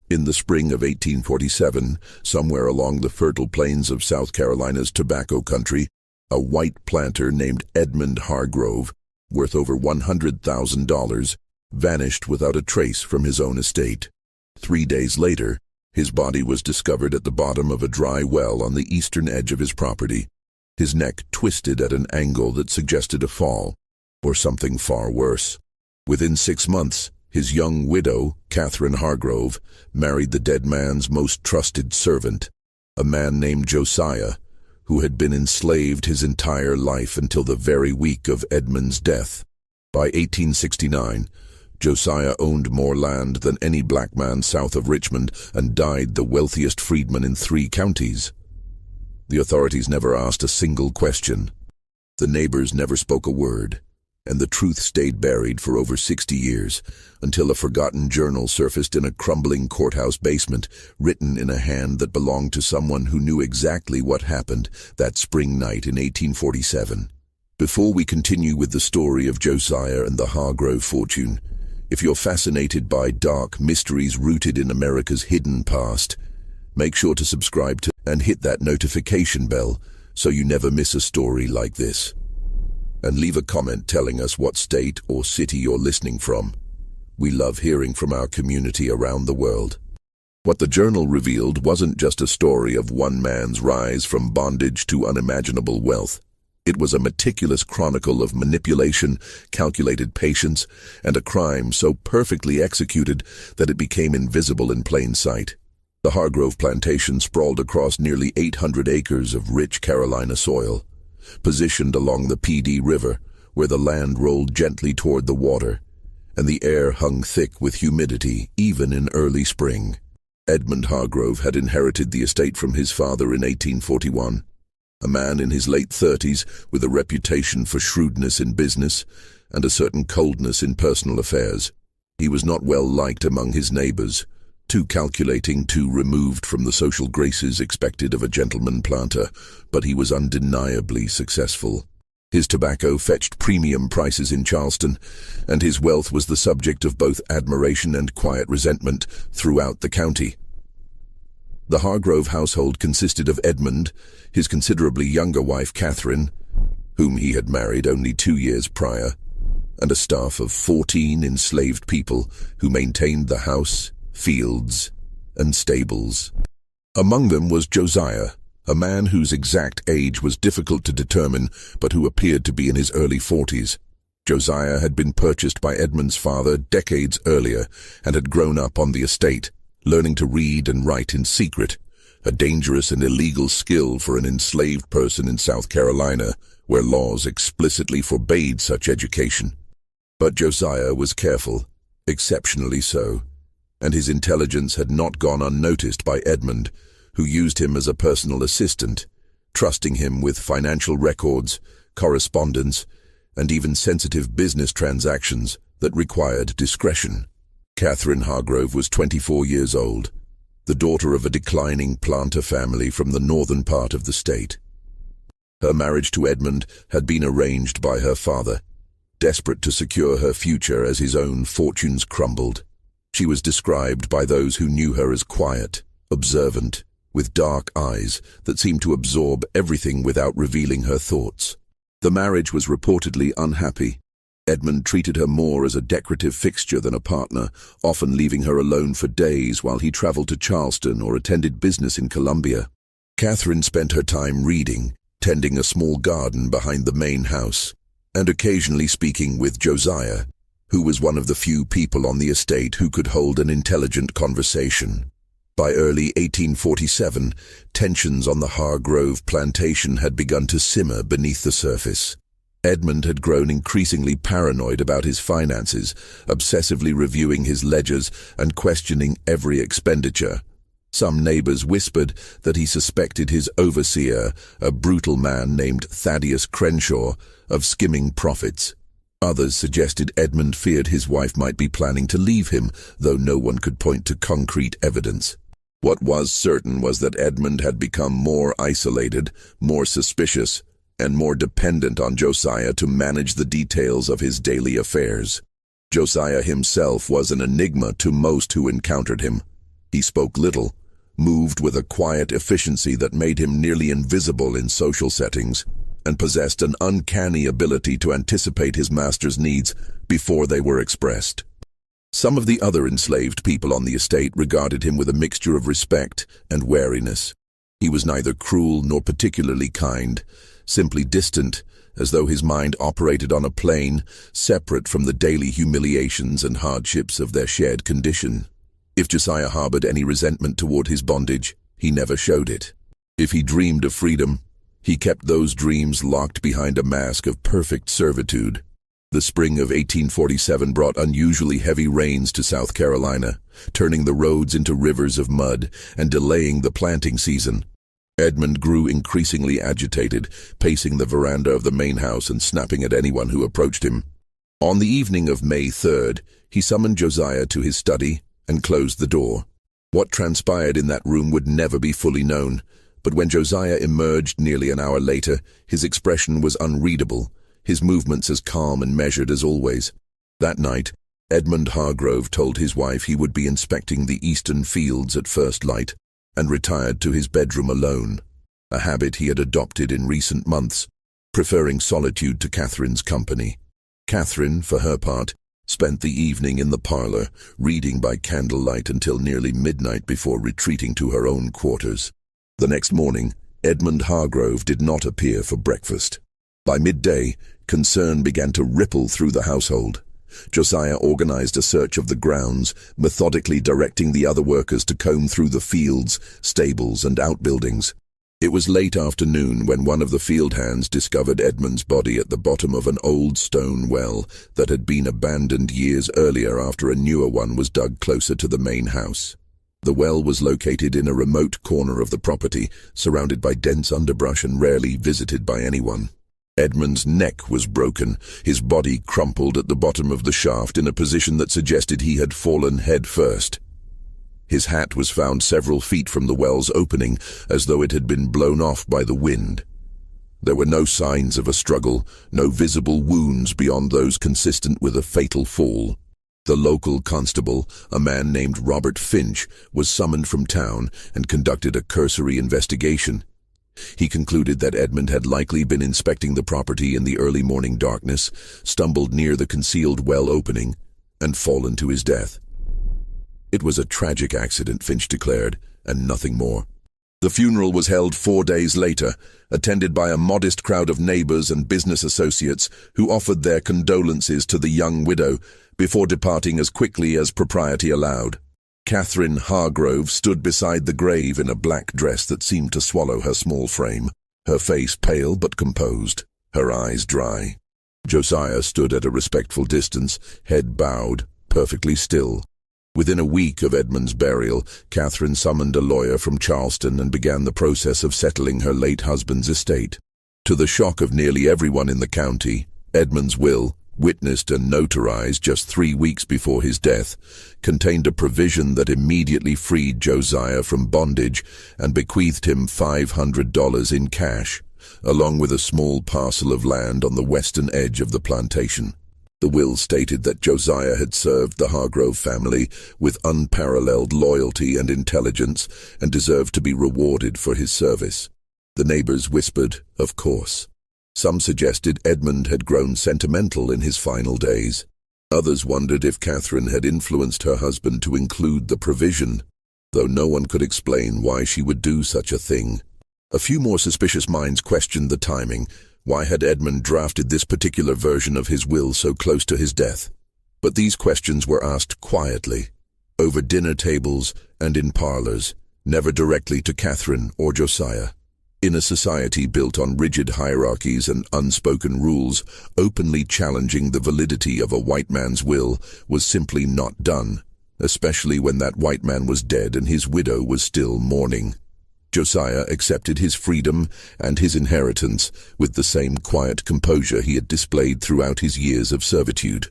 In the spring of 1847, somewhere along the fertile plains of South Carolina's tobacco country, a white planter named Edmund Hargrove, worth over $100,000, vanished without a trace from his own estate. 3 days later, his body was discovered at the bottom of a dry well on the eastern edge of his property, his neck twisted at an angle that suggested a fall, or something far worse. Within 6 months, his young widow, Catherine Hargrove, married the dead man's most trusted servant, a man named Josiah, who had been enslaved his entire life until the very week of Edmund's death. By 1869, Josiah owned more land than any black man south of Richmond and died the wealthiest freedman in 3 counties. The authorities never asked a single question. The neighbors never spoke a word, and the truth stayed buried for over 60 years, until a forgotten journal surfaced in a crumbling courthouse basement, written in a hand that belonged to someone who knew exactly what happened that spring night in 1847. Before we continue with the story of Josiah and the Hargrove fortune, if you're fascinated by dark mysteries rooted in America's hidden past, make sure to subscribe to and hit that notification bell so you never miss a story like this. And leave a comment telling us what state or city you're listening from. We love hearing from our community around the world. What the journal revealed wasn't just a story of one man's rise from bondage to unimaginable wealth. It was a meticulous chronicle of manipulation, calculated patience, and a crime so perfectly executed that it became invisible in plain sight. The Hargrove Plantation sprawled across nearly 800 acres of rich Carolina soil, positioned along the PD River, where the land rolled gently toward the water, and the air hung thick with humidity even in early spring. Edmund Hargrove had inherited the estate from his father in 1841, a man in his late 30s with a reputation for shrewdness in business and a certain coldness in personal affairs. He was not well liked among his neighbors, too calculating, too removed from the social graces expected of a gentleman planter, but he was undeniably successful. His tobacco fetched premium prices in Charleston, and his wealth was the subject of both admiration and quiet resentment throughout the county. The Hargrove household consisted of Edmund, his considerably younger wife Catherine, whom he had married only 2 years prior, and a staff of 14 enslaved people who maintained the house, fields, and stables. Among them was Josiah, a man whose exact age was difficult to determine, but who appeared to be in his early 40s. Josiah had been purchased by Edmund's father decades earlier and had grown up on the estate, learning to read and write in secret, a dangerous and illegal skill for an enslaved person in South Carolina, where laws explicitly forbade such education. But Josiah was careful, exceptionally so, and his intelligence had not gone unnoticed by Edmund, who used him as a personal assistant, trusting him with financial records, correspondence, and even sensitive business transactions that required discretion. Catherine Hargrove was 24 years old, the daughter of a declining planter family from the northern part of the state. Her marriage to Edmund had been arranged by her father, desperate to secure her future as his own fortunes crumbled. She was described by those who knew her as quiet, observant, with dark eyes that seemed to absorb everything without revealing her thoughts. The marriage was reportedly unhappy. Edmund treated her more as a decorative fixture than a partner, often leaving her alone for days while he traveled to Charleston or attended business in Columbia. Catherine spent her time reading, tending a small garden behind the main house, and occasionally speaking with Josiah, who was one of the few people on the estate who could hold an intelligent conversation. By early 1847, tensions on the Hargrove Plantation had begun to simmer beneath the surface. Edmund had grown increasingly paranoid about his finances, obsessively reviewing his ledgers and questioning every expenditure. Some neighbors whispered that he suspected his overseer, a brutal man named Thaddeus Crenshaw, of skimming profits. Others suggested Edmund feared his wife might be planning to leave him, though no one could point to concrete evidence. What was certain was that Edmund had become more isolated, more suspicious, and more dependent on Josiah to manage the details of his daily affairs. Josiah himself was an enigma to most who encountered him. He spoke little, moved with a quiet efficiency that made him nearly invisible in social settings, and possessed an uncanny ability to anticipate his master's needs before they were expressed. Some of the other enslaved people on the estate regarded him with a mixture of respect and wariness. He was neither cruel nor particularly kind, simply distant, as though his mind operated on a plane separate from the daily humiliations and hardships of their shared condition. If Josiah harbored any resentment toward his bondage, he never showed it. If he dreamed of freedom, he kept those dreams locked behind a mask of perfect servitude. The spring of 1847 brought unusually heavy rains to South Carolina, turning the roads into rivers of mud and delaying the planting season. Edmund grew increasingly agitated, pacing the veranda of the main house and snapping at anyone who approached him. On the evening of May 3rd, he summoned Josiah to his study and closed the door. What transpired in that room would never be fully known, but when Josiah emerged nearly an hour later, his expression was unreadable, his movements as calm and measured as always. That night, Edmund Hargrove told his wife he would be inspecting the eastern fields at first light, and retired to his bedroom alone, a habit he had adopted in recent months, preferring solitude to Catherine's company. Catherine, for her part, spent the evening in the parlor, reading by candlelight until nearly midnight before retreating to her own quarters. The next morning, Edmund Hargrove did not appear for breakfast. By midday, concern began to ripple through the household. Josiah organized a search of the grounds, methodically directing the other workers to comb through the fields, stables, and outbuildings. It was late afternoon when one of the field hands discovered Edmund's body at the bottom of an old stone well that had been abandoned years earlier after a newer one was dug closer to the main house. The well was located in a remote corner of the property, surrounded by dense underbrush and rarely visited by anyone. Edmund's neck was broken, his body crumpled at the bottom of the shaft in a position that suggested he had fallen head first. His hat was found several feet from the well's opening, as though it had been blown off by the wind. There were no signs of a struggle, no visible wounds beyond those consistent with a fatal fall. The local constable, a man named Robert Finch, was summoned from town and conducted a cursory investigation. He concluded that Edmund had likely been inspecting the property in the early morning darkness, stumbled near the concealed well opening, and fallen to his death. It was a tragic accident, Finch declared, and nothing more. The funeral was held 4 days later, attended by a modest crowd of neighbors and business associates who offered their condolences to the young widow before departing as quickly as propriety allowed. Catherine Hargrove stood beside the grave in a black dress that seemed to swallow her small frame, her face pale but composed, her eyes dry. Josiah stood at a respectful distance, head bowed, perfectly still. Within a week of Edmund's burial, Catherine summoned a lawyer from Charleston and began the process of settling her late husband's estate. To the shock of nearly everyone in the county, Edmund's will, witnessed and notarized just 3 weeks before his death, contained a provision that immediately freed Josiah from bondage and bequeathed him $500 in cash, along with a small parcel of land on the western edge of the plantation. The will stated that Josiah had served the Hargrove family with unparalleled loyalty and intelligence and deserved to be rewarded for his service. The neighbors whispered, "Of course." Some suggested Edmund had grown sentimental in his final days. Others wondered if Catherine had influenced her husband to include the provision, though no one could explain why she would do such a thing. A few more suspicious minds questioned the timing. Why had Edmund drafted this particular version of his will so close to his death? But these questions were asked quietly, over dinner tables and in parlors, never directly to Catherine or Josiah. In a society built on rigid hierarchies and unspoken rules, openly challenging the validity of a white man's will was simply not done, especially when that white man was dead and his widow was still mourning. Josiah accepted his freedom and his inheritance with the same quiet composure he had displayed throughout his years of servitude.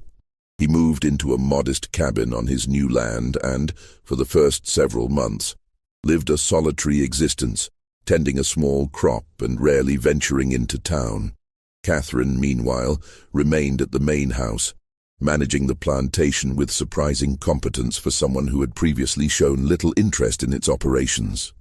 He moved into a modest cabin on his new land and, for the first several months, lived a solitary existence, tending a small crop and rarely venturing into town. Catherine, meanwhile, remained at the main house, managing the plantation with surprising competence for someone who had previously shown little interest in its operations.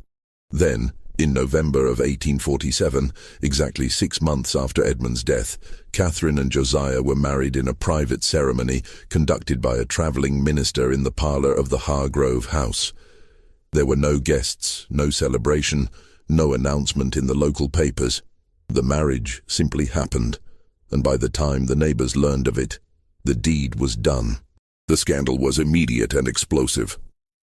Then, in November of 1847, exactly 6 months after Edmund's death, Catherine and Josiah were married in a private ceremony conducted by a traveling minister in the parlor of the Hargrove house. There were no guests, no celebration, no announcement in the local papers. The marriage simply happened, and by the time the neighbors learned of it, the deed was done. The scandal was immediate and explosive.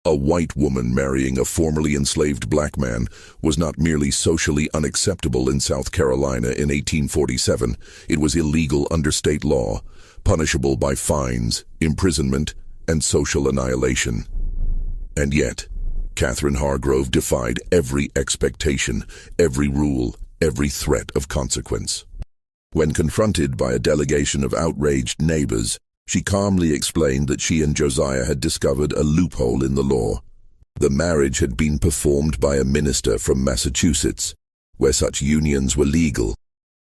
A white woman marrying a formerly enslaved black man was not merely socially unacceptable in South Carolina in 1847, it was illegal under state law, punishable by fines, imprisonment, and social annihilation. And yet, Catherine Hargrove defied every expectation, every rule, every threat of consequence. When confronted by a delegation of outraged neighbors, she calmly explained that she and Josiah had discovered a loophole in the law. The marriage had been performed by a minister from Massachusetts, where such unions were legal,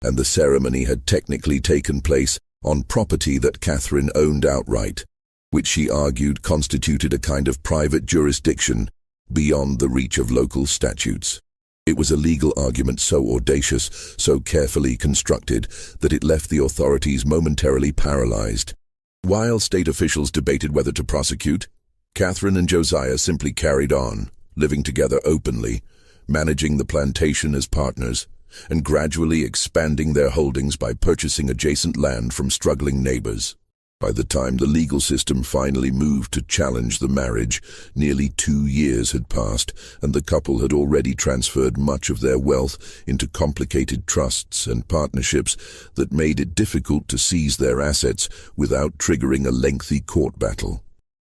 and the ceremony had technically taken place on property that Catherine owned outright, which she argued constituted a kind of private jurisdiction beyond the reach of local statutes. It was a legal argument so audacious, so carefully constructed, that it left the authorities momentarily paralyzed. While state officials debated whether to prosecute, Catherine and Josiah simply carried on, living together openly, managing the plantation as partners, and gradually expanding their holdings by purchasing adjacent land from struggling neighbors. By the time the legal system finally moved to challenge the marriage, nearly 2 years had passed, and the couple had already transferred much of their wealth into complicated trusts and partnerships that made it difficult to seize their assets without triggering a lengthy court battle.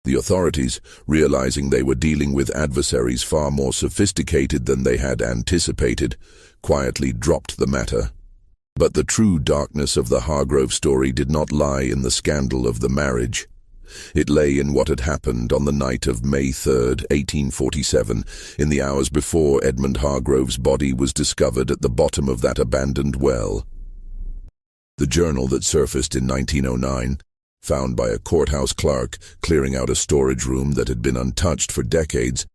The authorities, realizing they were dealing with adversaries far more sophisticated than they had anticipated, quietly dropped the matter. But the true darkness of the Hargrove story did not lie in the scandal of the marriage. It lay in what had happened on the night of May 3, 1847, in the hours before Edmund Hargrove's body was discovered at the bottom of that abandoned well. The journal that surfaced in 1909, found by a courthouse clerk clearing out a storage room that had been untouched for decades,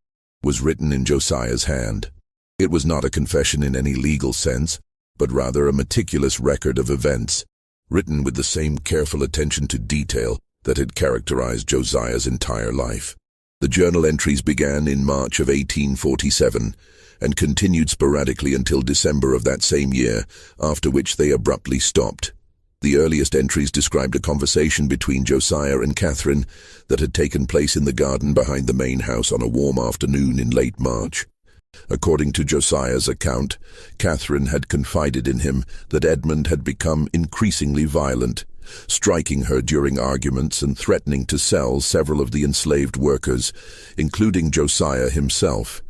was written in Josiah's hand. It was not a confession in any legal sense, but rather a meticulous record of events, written with the same careful attention to detail that had characterized Josiah's entire life. The journal entries began in March of 1847 and continued sporadically until December of that same year, after which they abruptly stopped. The earliest entries described a conversation between Josiah and Catherine that had taken place in the garden behind the main house on a warm afternoon in late March. According to Josiah's account, Catherine had confided in him that Edmund had become increasingly violent, striking her during arguments and threatening to sell several of the enslaved workers, including Josiah himself,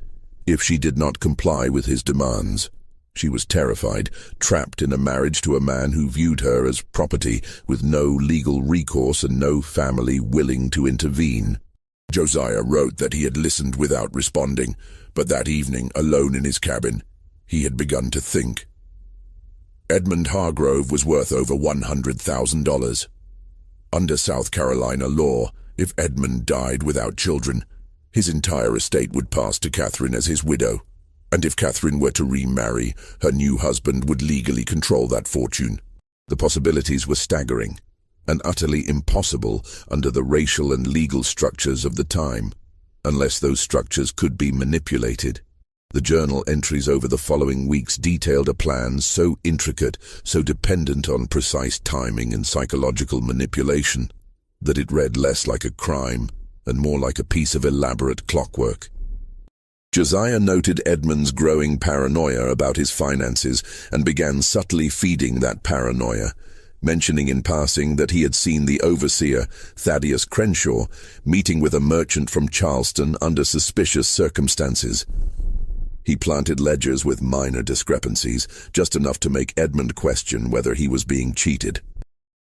if she did not comply with his demands. She was terrified, trapped in a marriage to a man who viewed her as property, with no legal recourse and no family willing to intervene. Josiah wrote that he had listened without responding, but that evening, alone in his cabin, he had begun to think. Edmund Hargrove was worth over $100,000. Under South Carolina law, if Edmund died without children, his entire estate would pass to Catherine as his widow, and if Catherine were to remarry, her new husband would legally control that fortune. The possibilities were staggering and utterly impossible under the racial and legal structures of the time, unless those structures could be manipulated. The journal entries over the following weeks detailed a plan so intricate, so dependent on precise timing and psychological manipulation, that it read less like a crime and more like a piece of elaborate clockwork. Josiah noted Edmund's growing paranoia about his finances and began subtly feeding that paranoia, mentioning in passing that he had seen the overseer, Thaddeus Crenshaw, meeting with a merchant from Charleston under suspicious circumstances. He planted ledgers with minor discrepancies, just enough to make Edmund question whether he was being cheated.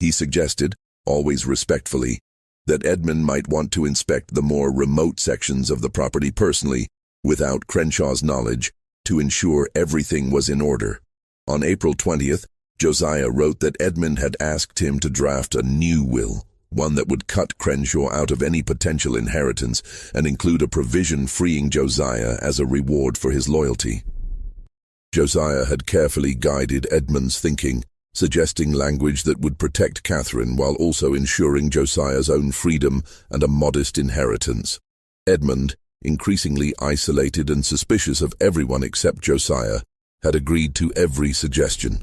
He suggested, always respectfully, that Edmund might want to inspect the more remote sections of the property personally, without Crenshaw's knowledge, to ensure everything was in order. On April 20th, Josiah wrote that Edmund had asked him to draft a new will, one that would cut Crenshaw out of any potential inheritance and include a provision freeing Josiah as a reward for his loyalty. Josiah had carefully guided Edmund's thinking, suggesting language that would protect Catherine while also ensuring Josiah's own freedom and a modest inheritance. Edmund, increasingly isolated and suspicious of everyone except Josiah, had agreed to every suggestion.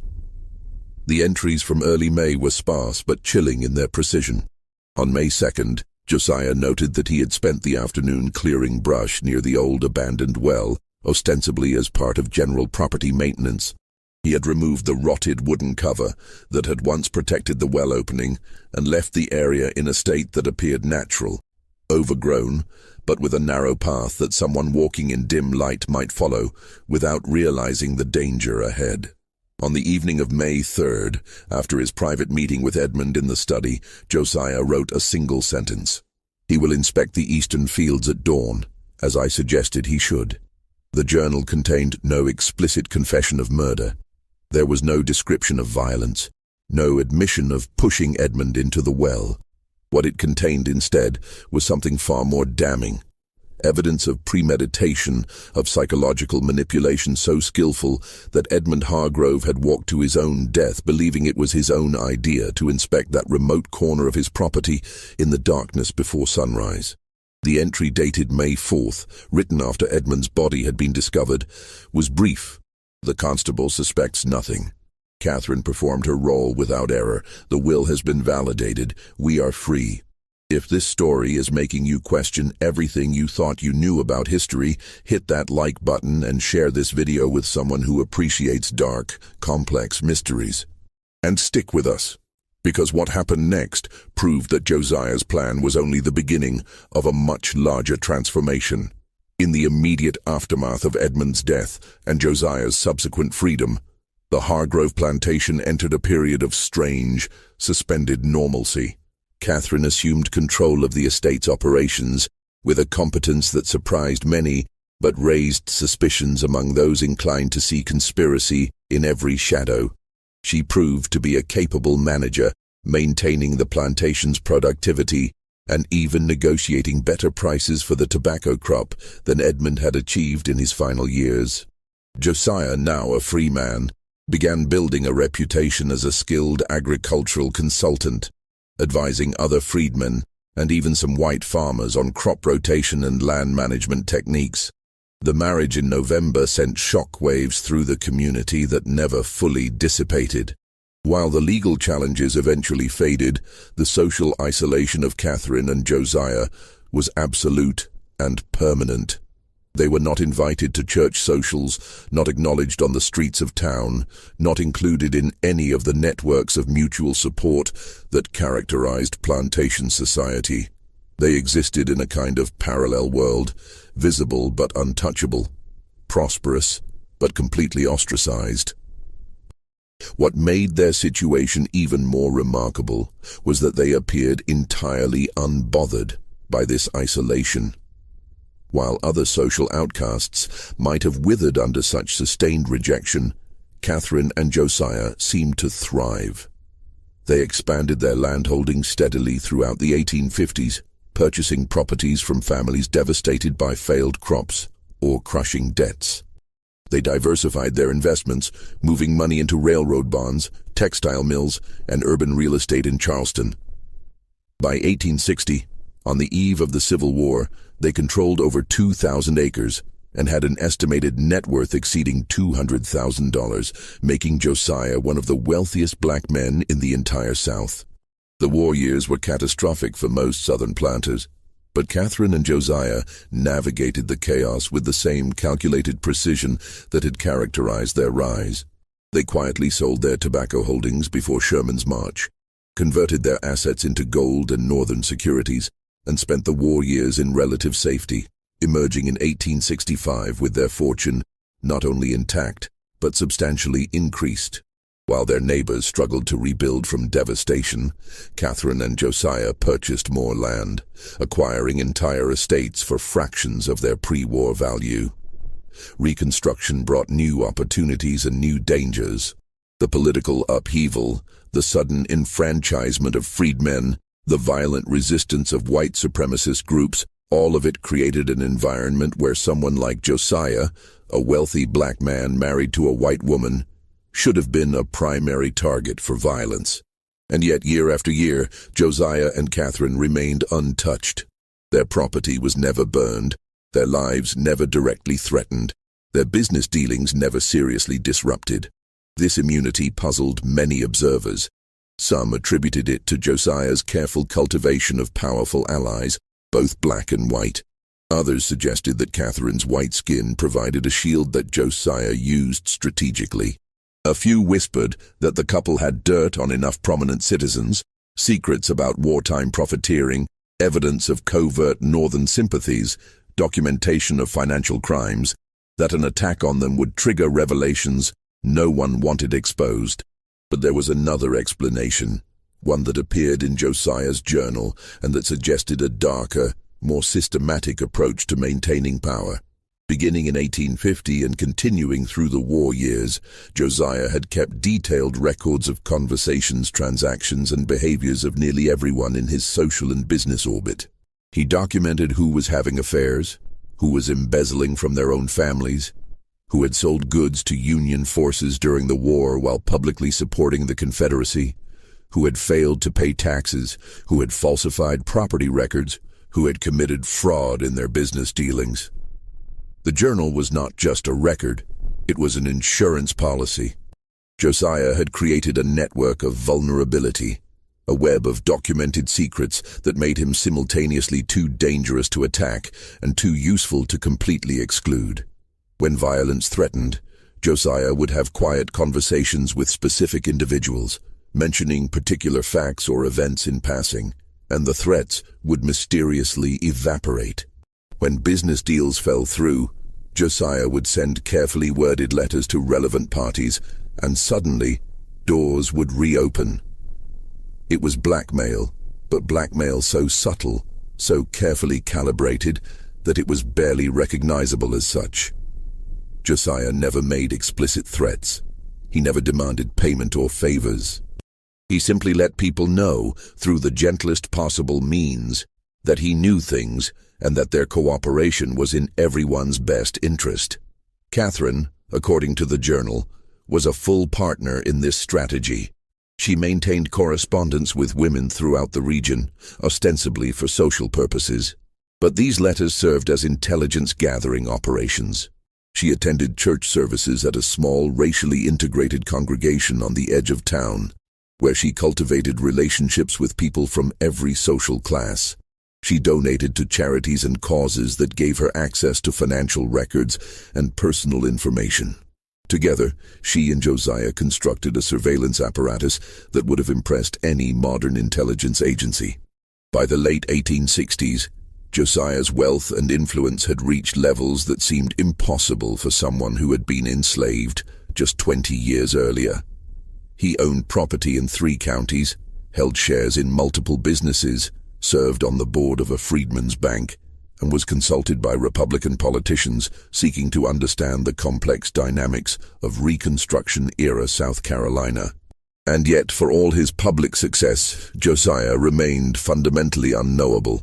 The entries from early May were sparse but chilling in their precision. On May 2nd, Josiah noted that he had spent the afternoon clearing brush near the old abandoned well, ostensibly as part of general property maintenance. He had removed the rotted wooden cover that had once protected the well opening and left the area in a state that appeared natural, overgrown, but with a narrow path that someone walking in dim light might follow without realizing the danger ahead. On the evening of May 3rd, after his private meeting with Edmund in the study, Josiah wrote a single sentence. "He will inspect the eastern fields at dawn, as I suggested he should." The journal contained no explicit confession of murder. There was no description of violence, no admission of pushing Edmund into the well. What it contained instead was something far more damning. Evidence of premeditation, of psychological manipulation so skillful that Edmund Hargrove had walked to his own death believing it was his own idea to inspect that remote corner of his property in the darkness before sunrise. The entry dated May 4th, written after Edmund's body had been discovered, was brief. "The constable suspects nothing. Catherine performed her role without error. The will has been validated. We are free. If this story is making you question everything you thought you knew about history, hit that like button and share this video with someone who appreciates dark, complex mysteries. And stick with us, because what happened next proved that Josiah's plan was only the beginning of a much larger transformation. In the immediate aftermath of Edmund's death and Josiah's subsequent freedom, the Hargrove plantation entered a period of strange, suspended normalcy. Catherine assumed control of the estate's operations with a competence that surprised many but raised suspicions among those inclined to see conspiracy in every shadow. She proved to be a capable manager, maintaining the plantation's productivity and even negotiating better prices for the tobacco crop than Edmund had achieved in his final years. Josiah, now a free man, began building a reputation as a skilled agricultural consultant, advising other freedmen and even some white farmers on crop rotation and land management techniques. The marriage in November sent shock waves through the community that never fully dissipated. While the legal challenges eventually faded, the social isolation of Catherine and Josiah was absolute and permanent. They were not invited to church socials, not acknowledged on the streets of town, not included in any of the networks of mutual support that characterized plantation society. They existed in a kind of parallel world, visible but untouchable, prosperous but completely ostracized. What made their situation even more remarkable was that they appeared entirely unbothered by this isolation. While other social outcasts might have withered under such sustained rejection, Catherine and Josiah seemed to thrive. They expanded their landholdings steadily throughout the 1850s, purchasing properties from families devastated by failed crops or crushing debts. They diversified their investments, moving money into railroad bonds, textile mills, and urban real estate in Charleston. By 1860, on the eve of the Civil War, they controlled over 2,000 acres and had an estimated net worth exceeding $200,000, making Josiah one of the wealthiest black men in the entire South. The war years were catastrophic for most Southern planters, but Catherine and Josiah navigated the chaos with the same calculated precision that had characterized their rise. They quietly sold their tobacco holdings before Sherman's march, converted their assets into gold and northern securities, and spent the war years in relative safety, emerging in 1865 with their fortune not only intact, but substantially increased. While their neighbors struggled to rebuild from devastation, Catherine and Josiah purchased more land, acquiring entire estates for fractions of their pre-war value. Reconstruction brought new opportunities and new dangers. The political upheaval, the sudden enfranchisement of freedmen, the violent resistance of white supremacist groups, all of it created an environment where someone like Josiah, a wealthy black man married to a white woman, should have been a primary target for violence. And yet, year after year, Josiah and Catherine remained untouched. Their property was never burned, their lives never directly threatened, their business dealings never seriously disrupted. This immunity puzzled many observers. Some attributed it to Josiah's careful cultivation of powerful allies, both black and white. Others suggested that Catherine's white skin provided a shield that Josiah used strategically. A few whispered that the couple had dirt on enough prominent citizens, secrets about wartime profiteering, evidence of covert northern sympathies, documentation of financial crimes, that an attack on them would trigger revelations no one wanted exposed. But there was another explanation, one that appeared in Josiah's journal and that suggested a darker, more systematic approach to maintaining power. Beginning in 1850 and continuing through the war years, Josiah had kept detailed records of conversations, transactions, and behaviors of nearly everyone in his social and business orbit. He documented who was having affairs, who was embezzling from their own families, who had sold goods to Union forces during the war while publicly supporting the Confederacy, who had failed to pay taxes, who had falsified property records, who had committed fraud in their business dealings. The journal was not just a record, it was an insurance policy. Josiah had created a network of vulnerability, a web of documented secrets that made him simultaneously too dangerous to attack and too useful to completely exclude. When violence threatened, Josiah would have quiet conversations with specific individuals, mentioning particular facts or events in passing, and the threats would mysteriously evaporate. When business deals fell through, Josiah would send carefully worded letters to relevant parties, and suddenly, doors would reopen. It was blackmail, but blackmail so subtle, so carefully calibrated, that it was barely recognizable as such. Josiah never made explicit threats. He never demanded payment or favors. He simply let people know, through the gentlest possible means, that he knew things and that their cooperation was in everyone's best interest. Catherine, according to the journal, was a full partner in this strategy. She maintained correspondence with women throughout the region, ostensibly for social purposes. But these letters served as intelligence-gathering operations. She attended church services at a small, racially integrated congregation on the edge of town, where she cultivated relationships with people from every social class. She donated to charities and causes that gave her access to financial records and personal information. Together, she and Josiah constructed a surveillance apparatus that would have impressed any modern intelligence agency. By the late 1860s, Josiah's wealth and influence had reached levels that seemed impossible for someone who had been enslaved just 20 years earlier. He owned property in 3 counties, held shares in multiple businesses, served on the board of a freedmen's bank, and was consulted by Republican politicians seeking to understand the complex dynamics of Reconstruction-era South Carolina. And yet, for all his public success, Josiah remained fundamentally unknowable.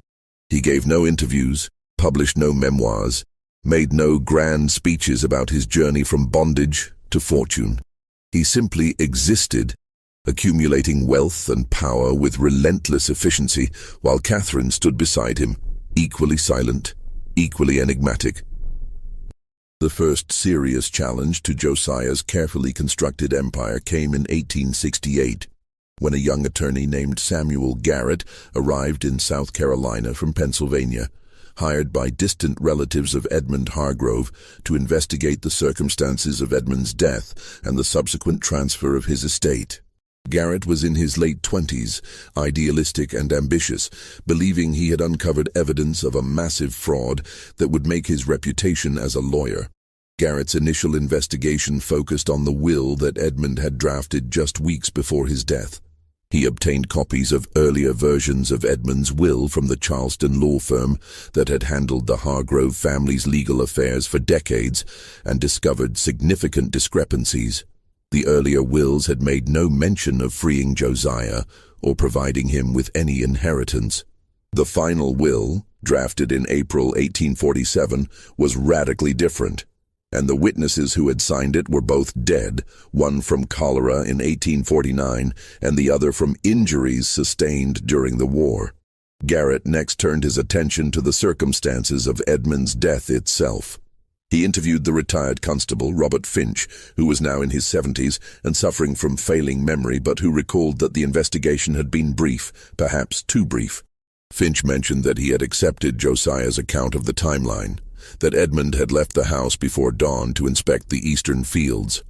He gave no interviews, published no memoirs, made no grand speeches about his journey from bondage to fortune. He simply existed, accumulating wealth and power with relentless efficiency, while Catherine stood beside him, equally silent, equally enigmatic. The first serious challenge to Josiah's carefully constructed empire came in 1868, when a young attorney named Samuel Garrett arrived in South Carolina from Pennsylvania, hired by distant relatives of Edmund Hargrove to investigate the circumstances of Edmund's death and the subsequent transfer of his estate. Garrett was in his late 20s, idealistic and ambitious, believing he had uncovered evidence of a massive fraud that would make his reputation as a lawyer. Garrett's initial investigation focused on the will that Edmund had drafted just weeks before his death. He obtained copies of earlier versions of Edmund's will from the Charleston law firm that had handled the Hargrove family's legal affairs for decades and discovered significant discrepancies. The earlier wills had made no mention of freeing Josiah or providing him with any inheritance. The final will, drafted in April 1847, was radically different, and the witnesses who had signed it were both dead, one from cholera in 1849 and the other from injuries sustained during the war. Garrett next turned his attention to the circumstances of Edmund's death itself. He interviewed the retired constable, Robert Finch, who was now in his 70s and suffering from failing memory, but who recalled that the investigation had been brief, perhaps too brief. Finch mentioned that he had accepted Josiah's account of the timeline, that Edmund had left the house before dawn to inspect the eastern fields,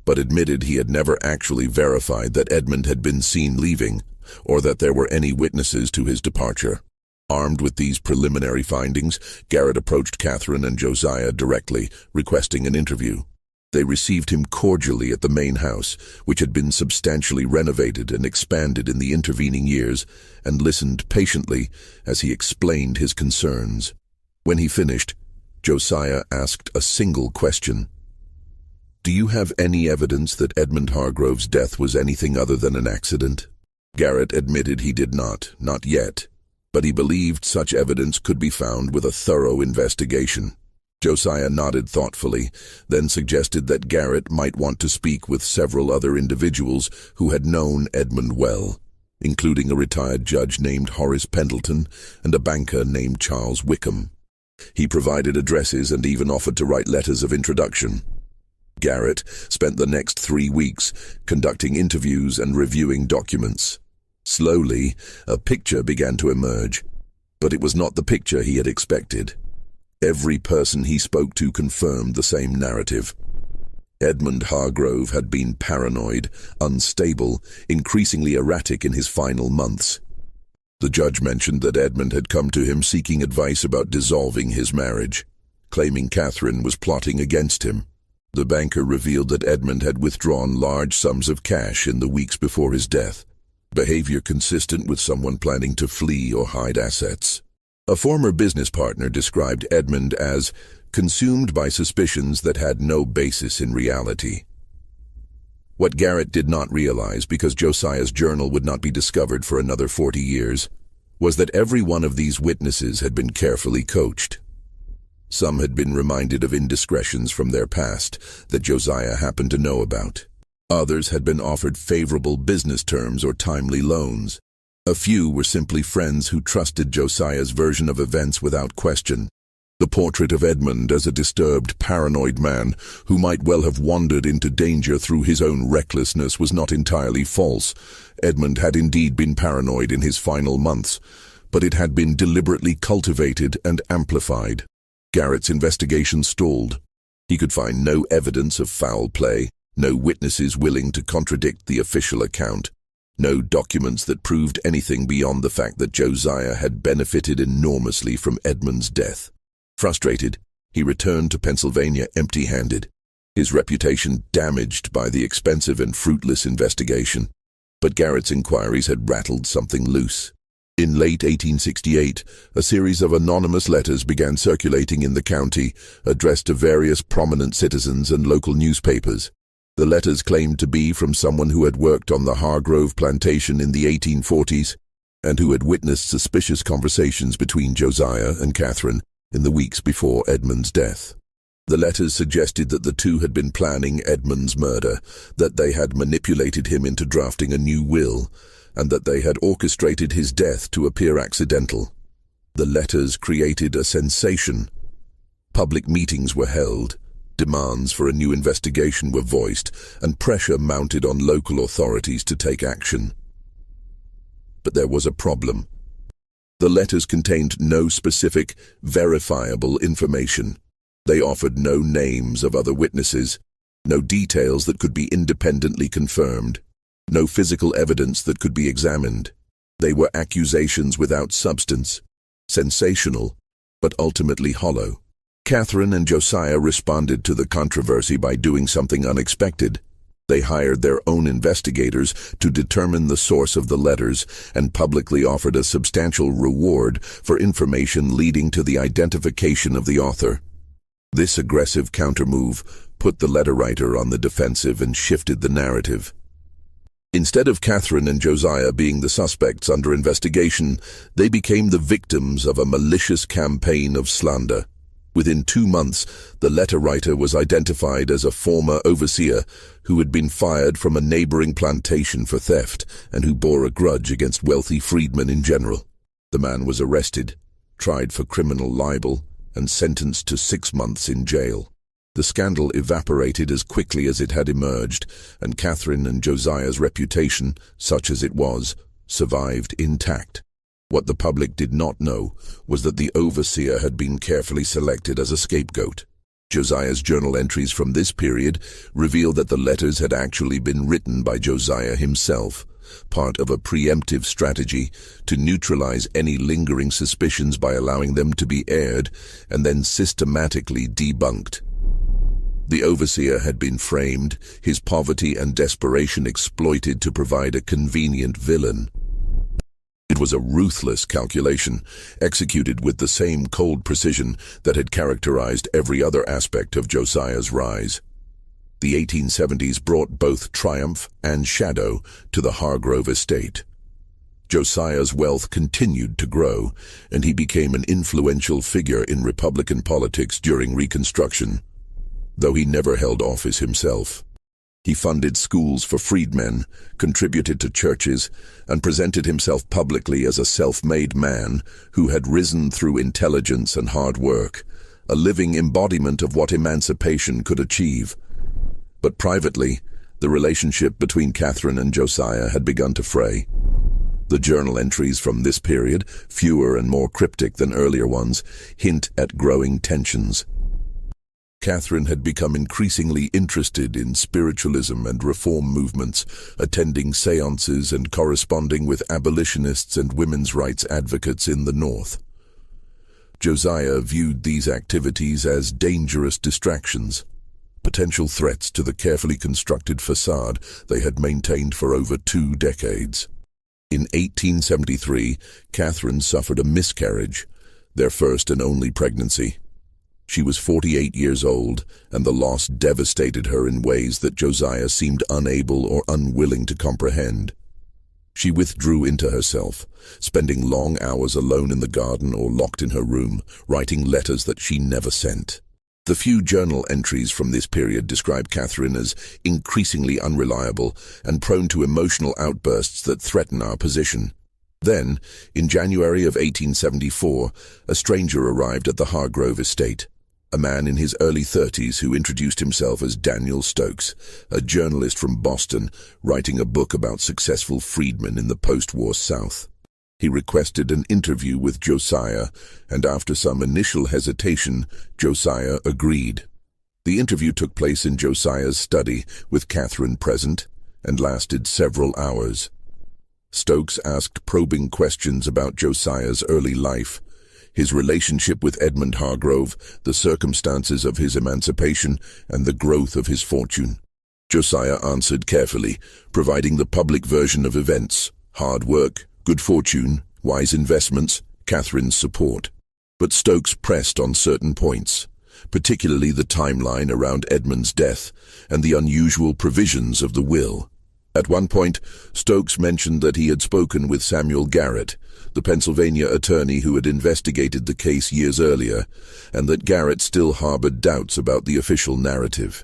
but admitted he had never actually verified that Edmund had been seen leaving, or that there were any witnesses to his departure. Armed with these preliminary findings, Garrett approached Catherine and Josiah directly, requesting an interview. They received him cordially at the main house, which had been substantially renovated and expanded in the intervening years, and listened patiently as he explained his concerns. When he finished, Josiah asked a single question. "Do you have any evidence that Edmund Hargrove's death was anything other than an accident?" Garrett admitted he did not yet, but he believed such evidence could be found with a thorough investigation. Josiah nodded thoughtfully, then suggested that Garrett might want to speak with several other individuals who had known Edmund well, including a retired judge named Horace Pendleton and a banker named Charles Wickham. He provided addresses and even offered to write letters of introduction. Garrett spent the next 3 weeks conducting interviews and reviewing documents. Slowly, a picture began to emerge, but it was not the picture he had expected. Every person he spoke to confirmed the same narrative. Edmund Hargrove had been paranoid, unstable, increasingly erratic in his final months. The judge mentioned that Edmund had come to him seeking advice about dissolving his marriage, claiming Catherine was plotting against him. The banker revealed that Edmund had withdrawn large sums of cash in the weeks before his death, behavior consistent with someone planning to flee or hide assets. A former business partner described Edmund as consumed by suspicions that had no basis in reality. What Garrett did not realize, because Josiah's journal would not be discovered for another 40 years, was that every one of these witnesses had been carefully coached. Some had been reminded of indiscretions from their past that Josiah happened to know about. Others had been offered favorable business terms or timely loans. A few were simply friends who trusted Josiah's version of events without question. The portrait of Edmund as a disturbed, paranoid man who might well have wandered into danger through his own recklessness was not entirely false. Edmund had indeed been paranoid in his final months, but it had been deliberately cultivated and amplified. Garrett's investigation stalled. He could find no evidence of foul play, no witnesses willing to contradict the official account, no documents that proved anything beyond the fact that Josiah had benefited enormously from Edmund's death. Frustrated, he returned to Pennsylvania empty-handed, his reputation damaged by the expensive and fruitless investigation. But Garrett's inquiries had rattled something loose. In late 1868, a series of anonymous letters began circulating in the county, addressed to various prominent citizens and local newspapers. The letters claimed to be from someone who had worked on the Hargrove Plantation in the 1840s and who had witnessed suspicious conversations between Josiah and Catherine in the weeks before Edmund's death. The letters suggested that the two had been planning Edmund's murder, that they had manipulated him into drafting a new will, and that they had orchestrated his death to appear accidental. The letters created a sensation. Public meetings were held, demands for a new investigation were voiced, and pressure mounted on local authorities to take action. But there was a problem. The letters contained no specific, verifiable information. They offered no names of other witnesses, no details that could be independently confirmed, no physical evidence that could be examined. They were accusations without substance, sensational, but ultimately hollow. Catherine and Josiah responded to the controversy by doing something unexpected. They hired their own investigators to determine the source of the letters and publicly offered a substantial reward for information leading to the identification of the author. This aggressive countermove put the letter writer on the defensive and shifted the narrative. Instead of Catherine and Josiah being the suspects under investigation, they became the victims of a malicious campaign of slander. Within 2 months, the letter writer was identified as a former overseer who had been fired from a neighboring plantation for theft and who bore a grudge against wealthy freedmen in general. The man was arrested, tried for criminal libel, and sentenced to 6 months in jail. The scandal evaporated as quickly as it had emerged, and Catherine and Josiah's reputation, such as it was, survived intact. What the public did not know was that the overseer had been carefully selected as a scapegoat. Josiah's journal entries from this period reveal that the letters had actually been written by Josiah himself, part of a preemptive strategy to neutralize any lingering suspicions by allowing them to be aired and then systematically debunked. The overseer had been framed, his poverty and desperation exploited to provide a convenient villain. It was a ruthless calculation, executed with the same cold precision that had characterized every other aspect of Josiah's rise. The 1870s brought both triumph and shadow to the Hargrove estate. Josiah's wealth continued to grow, and he became an influential figure in Republican politics during Reconstruction, though he never held office himself. He funded schools for freedmen, contributed to churches, and presented himself publicly as a self-made man who had risen through intelligence and hard work, a living embodiment of what emancipation could achieve. But privately, the relationship between Catherine and Josiah had begun to fray. The journal entries from this period, fewer and more cryptic than earlier ones, hint at growing tensions. Catherine had become increasingly interested in spiritualism and reform movements, attending seances and corresponding with abolitionists and women's rights advocates in the North. Josiah viewed these activities as dangerous distractions, potential threats to the carefully constructed facade they had maintained for over 2 decades. In 1873, Catherine suffered a miscarriage, their first and only pregnancy. She was 48 years old, and the loss devastated her in ways that Josiah seemed unable or unwilling to comprehend. She withdrew into herself, spending long hours alone in the garden or locked in her room, writing letters that she never sent. The few journal entries from this period describe Catherine as increasingly unreliable and prone to emotional outbursts that threaten our position. Then, in January of 1874, a stranger arrived at the Hargrove estate. A man in his early 30s who introduced himself as Daniel Stokes, a journalist from Boston, writing a book about successful freedmen in the post-war South. He requested an interview with Josiah, and after some initial hesitation, Josiah agreed. The interview took place in Josiah's study, with Catherine present, and lasted several hours. Stokes asked probing questions about Josiah's early life, his relationship with Edmund Hargrove, the circumstances of his emancipation, and the growth of his fortune. Josiah answered carefully, providing the public version of events: hard work, good fortune, wise investments, Catherine's support. But Stokes pressed on certain points, particularly the timeline around Edmund's death and the unusual provisions of the will. At one point, Stokes mentioned that he had spoken with Samuel Garrett, the Pennsylvania attorney who had investigated the case years earlier, and that Garrett still harbored doubts about the official narrative.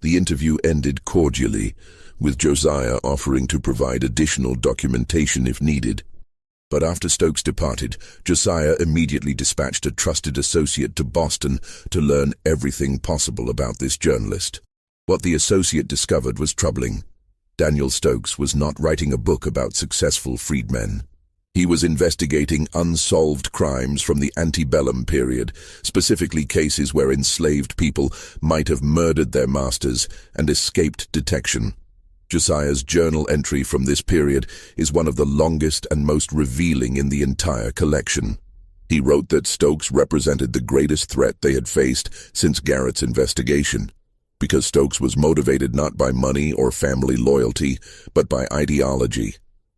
The interview ended cordially, with Josiah offering to provide additional documentation if needed. But after Stokes departed, Josiah immediately dispatched a trusted associate to Boston to learn everything possible about this journalist. What the associate discovered was troubling. Daniel Stokes was not writing a book about successful freedmen. He was investigating unsolved crimes from the antebellum period, specifically cases where enslaved people might have murdered their masters and escaped detection. Josiah's journal entry from this period is one of the longest and most revealing in the entire collection. He wrote that Stokes represented the greatest threat they had faced since Garrett's investigation, because Stokes was motivated not by money or family loyalty, but by ideology,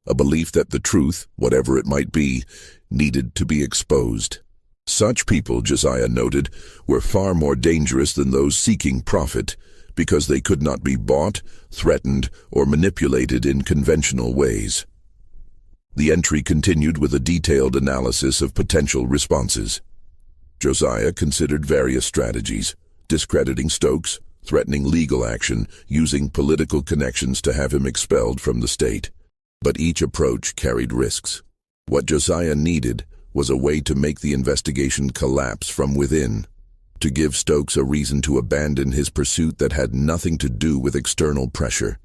a belief that the truth, whatever it might be, needed to be exposed. Such people, Josiah noted, were far more dangerous than those seeking profit, because they could not be bought, threatened, or manipulated in conventional ways. The entry continued with a detailed analysis of potential responses. Josiah considered various strategies: discrediting Stokes, threatening legal action, using political connections to have him expelled from the state. But each approach carried risks. What Josiah needed was a way to make the investigation collapse from within, to give Stokes a reason to abandon his pursuit that had nothing to do with external pressure.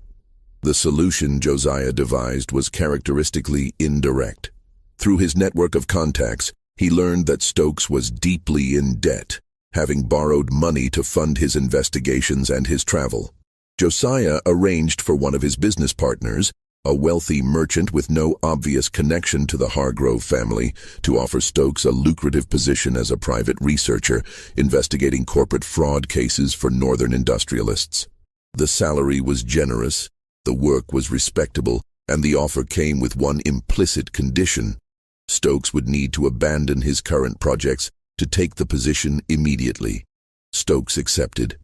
The solution Josiah devised was characteristically indirect. Through his network of contacts, he learned that Stokes was deeply in debt, having borrowed money to fund his investigations and his travel. Josiah arranged for one of his business partners, a wealthy merchant with no obvious connection to the Hargrove family, to offer Stokes a lucrative position as a private researcher, investigating corporate fraud cases for northern industrialists. The salary was generous, the work was respectable, and the offer came with one implicit condition: Stokes would need to abandon his current projects to take the position immediately. Stokes accepted.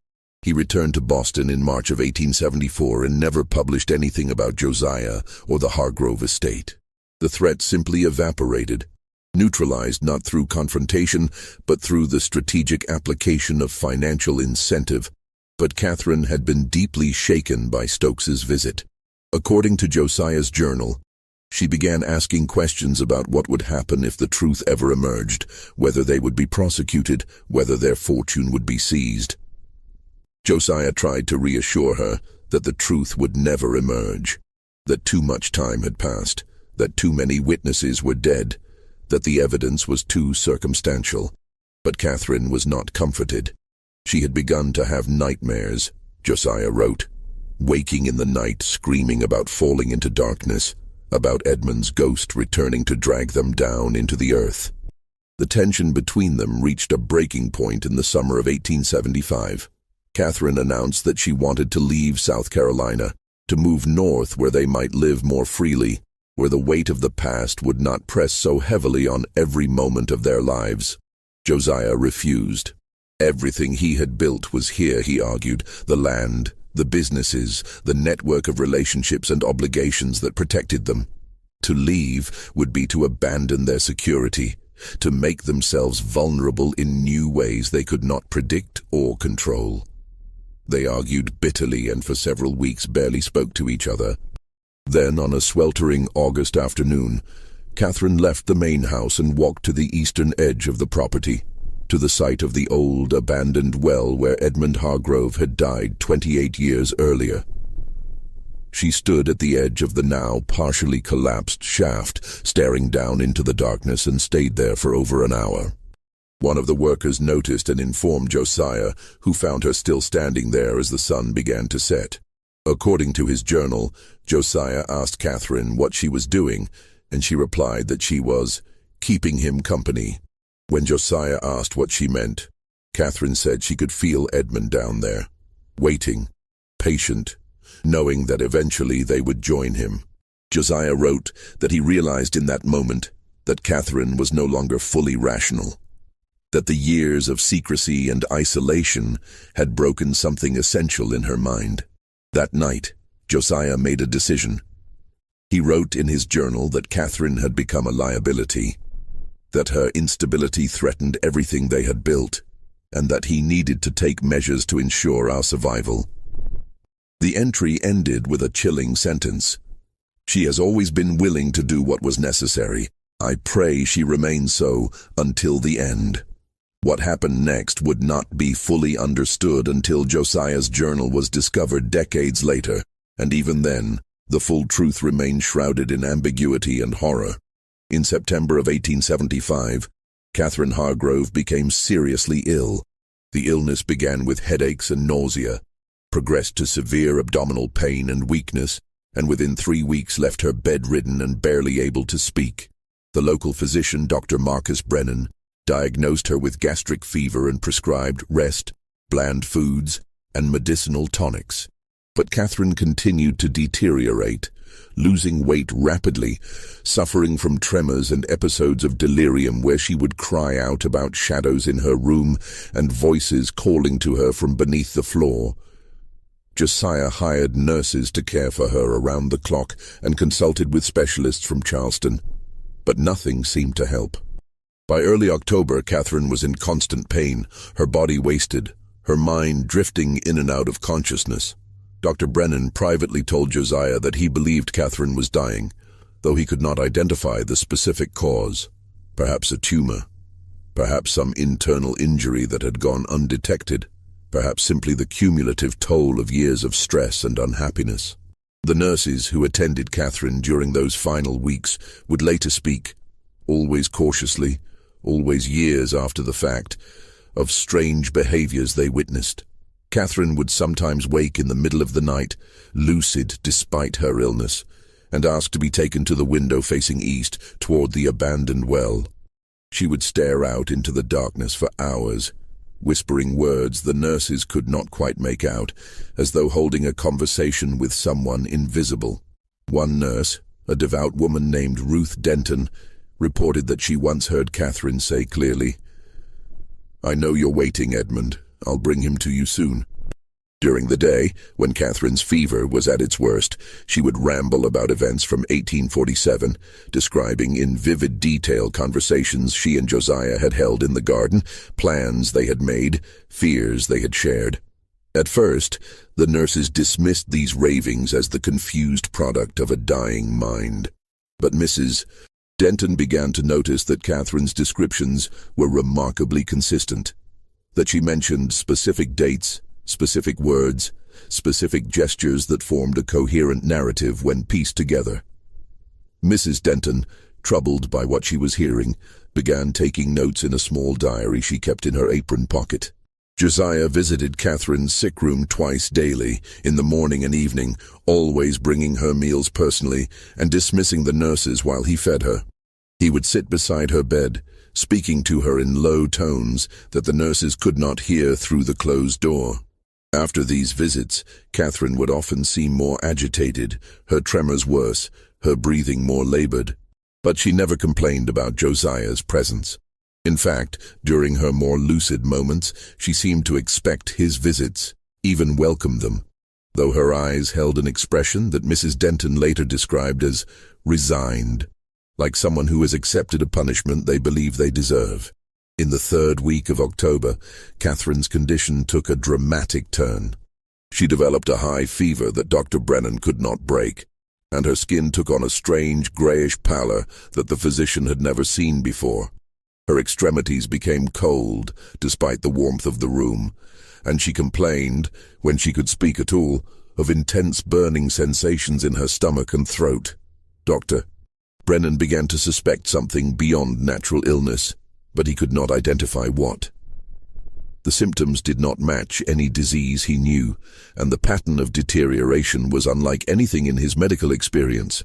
He returned to Boston in March of 1874 and never published anything about Josiah or the Hargrove estate. The threat simply evaporated, neutralized not through confrontation, but through the strategic application of financial incentive. But Catherine had been deeply shaken by Stokes's visit. According to Josiah's journal, she began asking questions about what would happen if the truth ever emerged, whether they would be prosecuted, whether their fortune would be seized. Josiah tried to reassure her that the truth would never emerge, that too much time had passed, that too many witnesses were dead, that the evidence was too circumstantial. But Catherine was not comforted. She had begun to have nightmares, Josiah wrote, waking in the night screaming about falling into darkness, about Edmund's ghost returning to drag them down into the earth. The tension between them reached a breaking point in the summer of 1875. Catherine announced that she wanted to leave South Carolina, to move north where they might live more freely, where the weight of the past would not press so heavily on every moment of their lives. Josiah refused. Everything he had built was here, he argued: the land, the businesses, the network of relationships and obligations that protected them. To leave would be to abandon their security, to make themselves vulnerable in new ways they could not predict or control. They argued bitterly and for several weeks barely spoke to each other. Then, on a sweltering August afternoon, Catherine left the main house and walked to the eastern edge of the property, to the site of the old, abandoned well where Edmund Hargrove had died 28 years earlier. She stood at the edge of the now partially collapsed shaft, staring down into the darkness, and stayed there for over an hour. One of the workers noticed and informed Josiah, who found her still standing there as the sun began to set. According to his journal, Josiah asked Catherine what she was doing, and she replied that she was keeping him company. When Josiah asked what she meant, Catherine said she could feel Edmund down there, waiting, patient, knowing that eventually they would join him. Josiah wrote that he realized in that moment that Catherine was no longer fully rational, that the years of secrecy and isolation had broken something essential in her mind. That night, Josiah made a decision. He wrote in his journal that Catherine had become a liability, that her instability threatened everything they had built, and that he needed to take measures to ensure our survival. The entry ended with a chilling sentence: "She has always been willing to do what was necessary. I pray she remains so until the end." What happened next would not be fully understood until Josiah's journal was discovered decades later, and even then, the full truth remained shrouded in ambiguity and horror. In September of 1875, Catherine Hargrove became seriously ill. The illness began with headaches and nausea, progressed to severe abdominal pain and weakness, and within 3 weeks left her bedridden and barely able to speak. The local physician, Dr. Marcus Brennan, diagnosed her with gastric fever and prescribed rest, bland foods, and medicinal tonics. But Catherine continued to deteriorate, losing weight rapidly, suffering from tremors and episodes of delirium where she would cry out about shadows in her room and voices calling to her from beneath the floor. Josiah hired nurses to care for her around the clock and consulted with specialists from Charleston, but nothing seemed to help. By early October, Catherine was in constant pain, her body wasted, her mind drifting in and out of consciousness. Dr. Brennan privately told Josiah that he believed Catherine was dying, though he could not identify the specific cause. Perhaps a tumor, perhaps some internal injury that had gone undetected, perhaps simply the cumulative toll of years of stress and unhappiness. The nurses who attended Catherine during those final weeks would later speak, always cautiously, always years after the fact, of strange behaviors they witnessed. Catherine would sometimes wake in the middle of the night, lucid despite her illness, and ask to be taken to the window facing east toward the abandoned well. She would stare out into the darkness for hours, whispering words the nurses could not quite make out, as though holding a conversation with someone invisible. One nurse, a devout woman named Ruth Denton, reported that she once heard Catherine say clearly, "I know you're waiting, Edmund. I'll bring him to you soon." During the day, when Catherine's fever was at its worst, she would ramble about events from 1847, describing in vivid detail conversations she and Josiah had held in the garden, plans they had made, fears they had shared. At first, the nurses dismissed these ravings as the confused product of a dying mind. But Mrs. Denton began to notice that Catherine's descriptions were remarkably consistent, that she mentioned specific dates, specific words, specific gestures that formed a coherent narrative when pieced together. Mrs. Denton, troubled by what she was hearing, began taking notes in a small diary she kept in her apron pocket. Josiah visited Catherine's sick room twice daily, in the morning and evening, always bringing her meals personally and dismissing the nurses while he fed her. He would sit beside her bed, speaking to her in low tones that the nurses could not hear through the closed door. After these visits, Catherine would often seem more agitated, her tremors worse, her breathing more labored. But she never complained about Josiah's presence. In fact, during her more lucid moments, she seemed to expect his visits, even welcome them, though her eyes held an expression that Mrs. Denton later described as resigned, like someone who has accepted a punishment they believe they deserve. In the third week of October, Catherine's condition took a dramatic turn. She developed a high fever that Dr. Brennan could not break, and her skin took on a strange grayish pallor that the physician had never seen before. Her extremities became cold, despite the warmth of the room, and she complained, when she could speak at all, of intense burning sensations in her stomach and throat. Dr. Brennan began to suspect something beyond natural illness, but he could not identify what. The symptoms did not match any disease he knew, and the pattern of deterioration was unlike anything in his medical experience.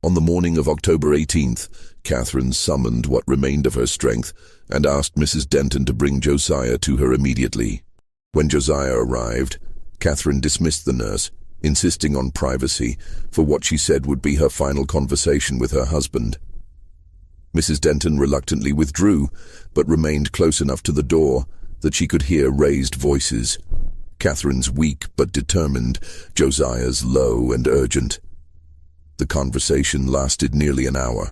On the morning of October 18th, Catherine summoned what remained of her strength and asked Mrs. Denton to bring Josiah to her immediately. When Josiah arrived, Catherine dismissed the nurse, insisting on privacy for what she said would be her final conversation with her husband. Mrs. Denton reluctantly withdrew, but remained close enough to the door that she could hear raised voices. Catherine's weak but determined, Josiah's low and urgent. The conversation lasted nearly an hour,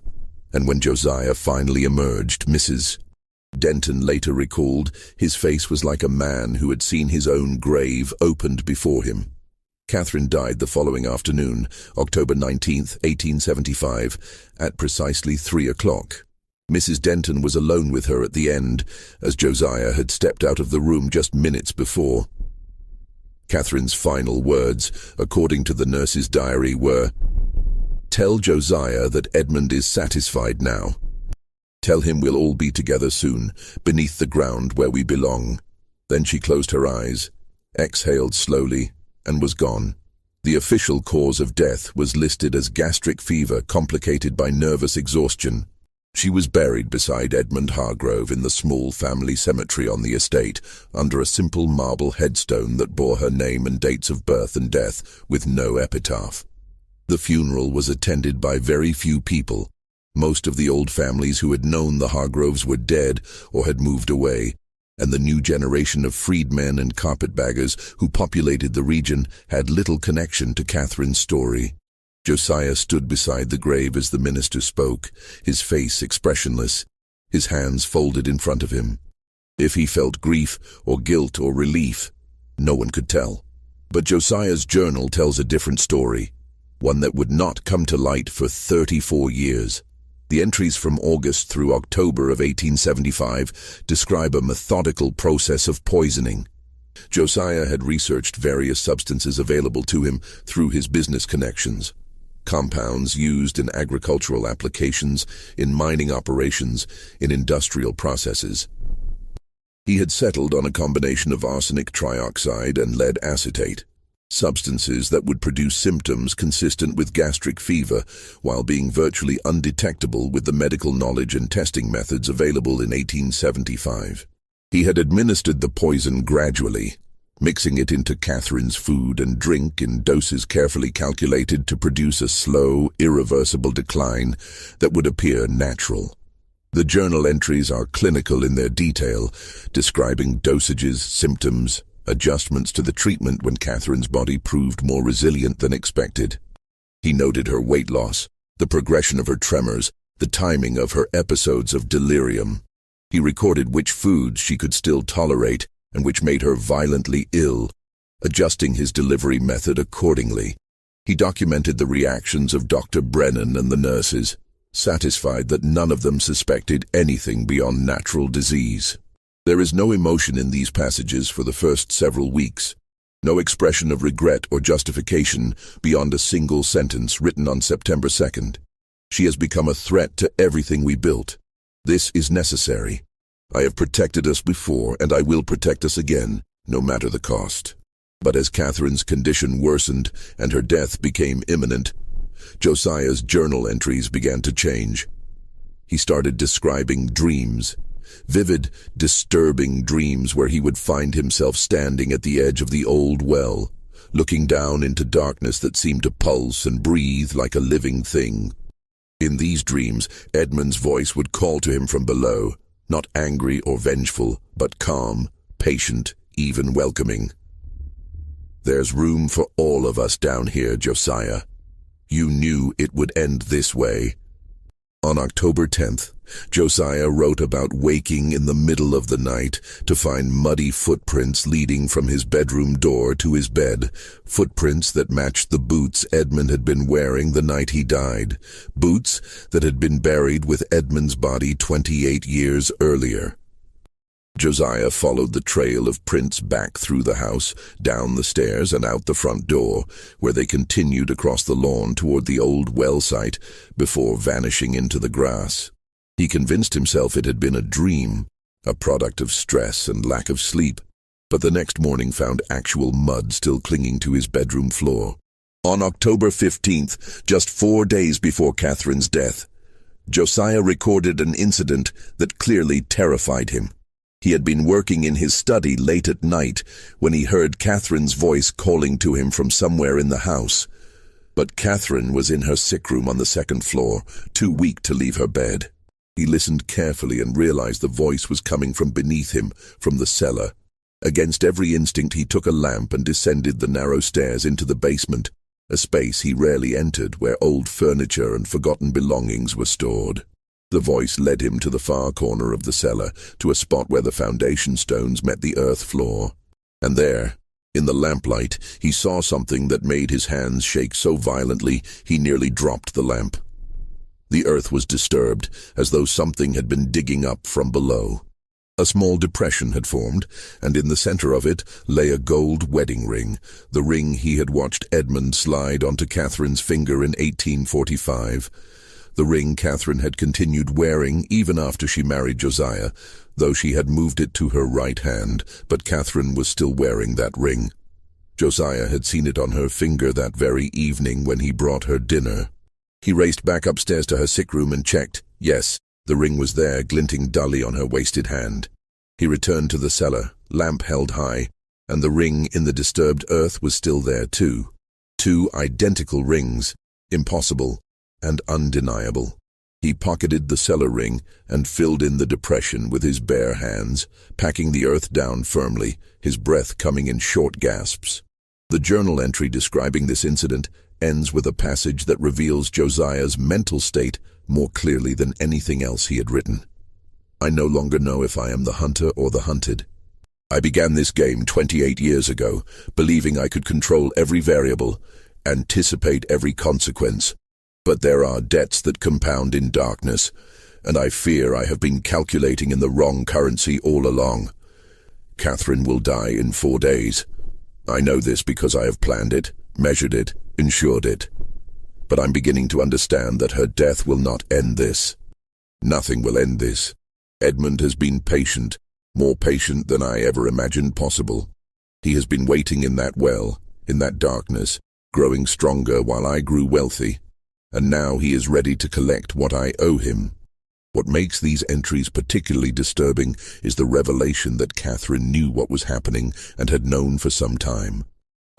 and when Josiah finally emerged, Mrs. Denton later recalled, his face was like a man who had seen his own grave opened before him. Catherine died the following afternoon, October 19th, 1875, at precisely 3 o'clock. Mrs. Denton was alone with her at the end, as Josiah had stepped out of the room just minutes before. Catherine's final words, according to the nurse's diary, were, "Tell Josiah that Edmund is satisfied now. Tell him we'll all be together soon, beneath the ground where we belong." Then she closed her eyes, exhaled slowly, and was gone. The official cause of death was listed as gastric fever complicated by nervous exhaustion. She was buried beside Edmund Hargrove in the small family cemetery on the estate, under a simple marble headstone that bore her name and dates of birth and death, with no epitaph. The funeral was attended by very few people. Most of the old families who had known the Hargroves were dead or had moved away, and the new generation of freedmen and carpetbaggers who populated the region had little connection to Catherine's story. Josiah stood beside the grave as the minister spoke, his face expressionless, his hands folded in front of him. If he felt grief or guilt or relief, no one could tell. But Josiah's journal tells a different story, one that would not come to light for 34 years. The entries from August through October of 1875 describe a methodical process of poisoning. Josiah had researched various substances available to him through his business connections. Compounds used in agricultural applications, in mining operations, in industrial processes. He had settled on a combination of arsenic trioxide and lead acetate, substances that would produce symptoms consistent with gastric fever while being virtually undetectable with the medical knowledge and testing methods available in 1875. He had administered the poison gradually, mixing it into Catherine's food and drink in doses carefully calculated to produce a slow, irreversible decline that would appear natural. The journal entries are clinical in their detail, describing dosages, symptoms, adjustments to the treatment when Catherine's body proved more resilient than expected. He noted her weight loss, the progression of her tremors, the timing of her episodes of delirium. He recorded which foods she could still tolerate and which made her violently ill, adjusting his delivery method accordingly. He documented the reactions of Dr. Brennan and the nurses, satisfied that none of them suspected anything beyond natural disease. There is no emotion in these passages for the first several weeks, no expression of regret or justification beyond a single sentence written on September 2nd. She has become a threat to everything we built. This is necessary. I have protected us before, and I will protect us again, no matter the cost. But as Catherine's condition worsened and her death became imminent, Josiah's journal entries began to change. He started describing dreams, vivid, disturbing dreams where he would find himself standing at the edge of the old well, looking down into darkness that seemed to pulse and breathe like a living thing. In these dreams, Edmund's voice would call to him from below, not angry or vengeful, but calm, patient, even welcoming. "There's room for all of us down here, Josiah. You knew it would end this way." On October 10th, Josiah wrote about waking in the middle of the night to find muddy footprints leading from his bedroom door to his bed, footprints that matched the boots Edmund had been wearing the night he died, boots that had been buried with Edmund's body 28 years earlier. Josiah followed the trail of prints back through the house, down the stairs and out the front door, where they continued across the lawn toward the old well site before vanishing into the grass. He convinced himself it had been a dream, a product of stress and lack of sleep, but the next morning found actual mud still clinging to his bedroom floor. On October 15th, just 4 days before Catherine's death, Josiah recorded an incident that clearly terrified him. He had been working in his study late at night when he heard Catherine's voice calling to him from somewhere in the house. But Catherine was in her sick room on the second floor, too weak to leave her bed. He listened carefully and realized the voice was coming from beneath him, from the cellar. Against every instinct, he took a lamp and descended the narrow stairs into the basement, a space he rarely entered where old furniture and forgotten belongings were stored. The voice led him to the far corner of the cellar, to a spot where the foundation stones met the earth floor. And there, in the lamplight, he saw something that made his hands shake so violently he nearly dropped the lamp. The earth was disturbed, as though something had been digging up from below. A small depression had formed, and in the center of it lay a gold wedding ring, the ring he had watched Edmund slide onto Catherine's finger in 1845. The ring Catherine had continued wearing even after she married Josiah, though she had moved it to her right hand, but Catherine was still wearing that ring. Josiah had seen it on her finger that very evening when he brought her dinner. He raced back upstairs to her sick room and checked. Yes, the ring was there, glinting dully on her wasted hand. He returned to the cellar, lamp held high, and the ring in the disturbed earth was still there too. 2 identical rings, impossible and undeniable. He pocketed the cellar ring and filled in the depression with his bare hands, packing the earth down firmly, his breath coming in short gasps. The journal entry describing this incident ends with a passage that reveals Josiah's mental state more clearly than anything else he had written. I no longer know if I am the hunter or the hunted. I began this game 28 years ago, believing I could control every variable, anticipate every consequence. But there are debts that compound in darkness, and I fear I have been calculating in the wrong currency all along. Catherine will die in 4 days. I know this because I have planned it, measured it, ensured it. But I'm beginning to understand that her death will not end this. Nothing will end this. Edmund has been patient, more patient than I ever imagined possible. He has been waiting in that well, in that darkness, growing stronger while I grew wealthy. And now he is ready to collect what I owe him. What makes these entries particularly disturbing is the revelation that Catherine knew what was happening and had known for some time.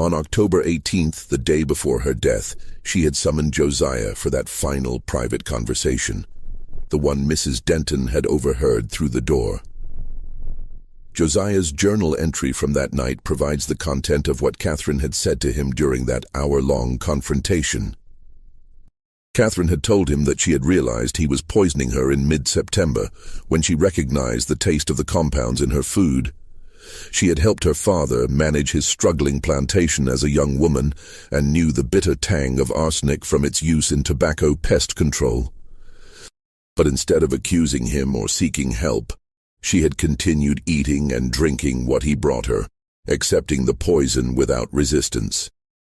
On October 18th, the day before her death, she had summoned Josiah for that final private conversation, the one Mrs. Denton had overheard through the door. Josiah's journal entry from that night provides the content of what Catherine had said to him during that hour-long confrontation. Catherine had told him that she had realized he was poisoning her in mid-September, when she recognized the taste of the compounds in her food. She had helped her father manage his struggling plantation as a young woman and knew the bitter tang of arsenic from its use in tobacco pest control. But instead of accusing him or seeking help, she had continued eating and drinking what he brought her, accepting the poison without resistance.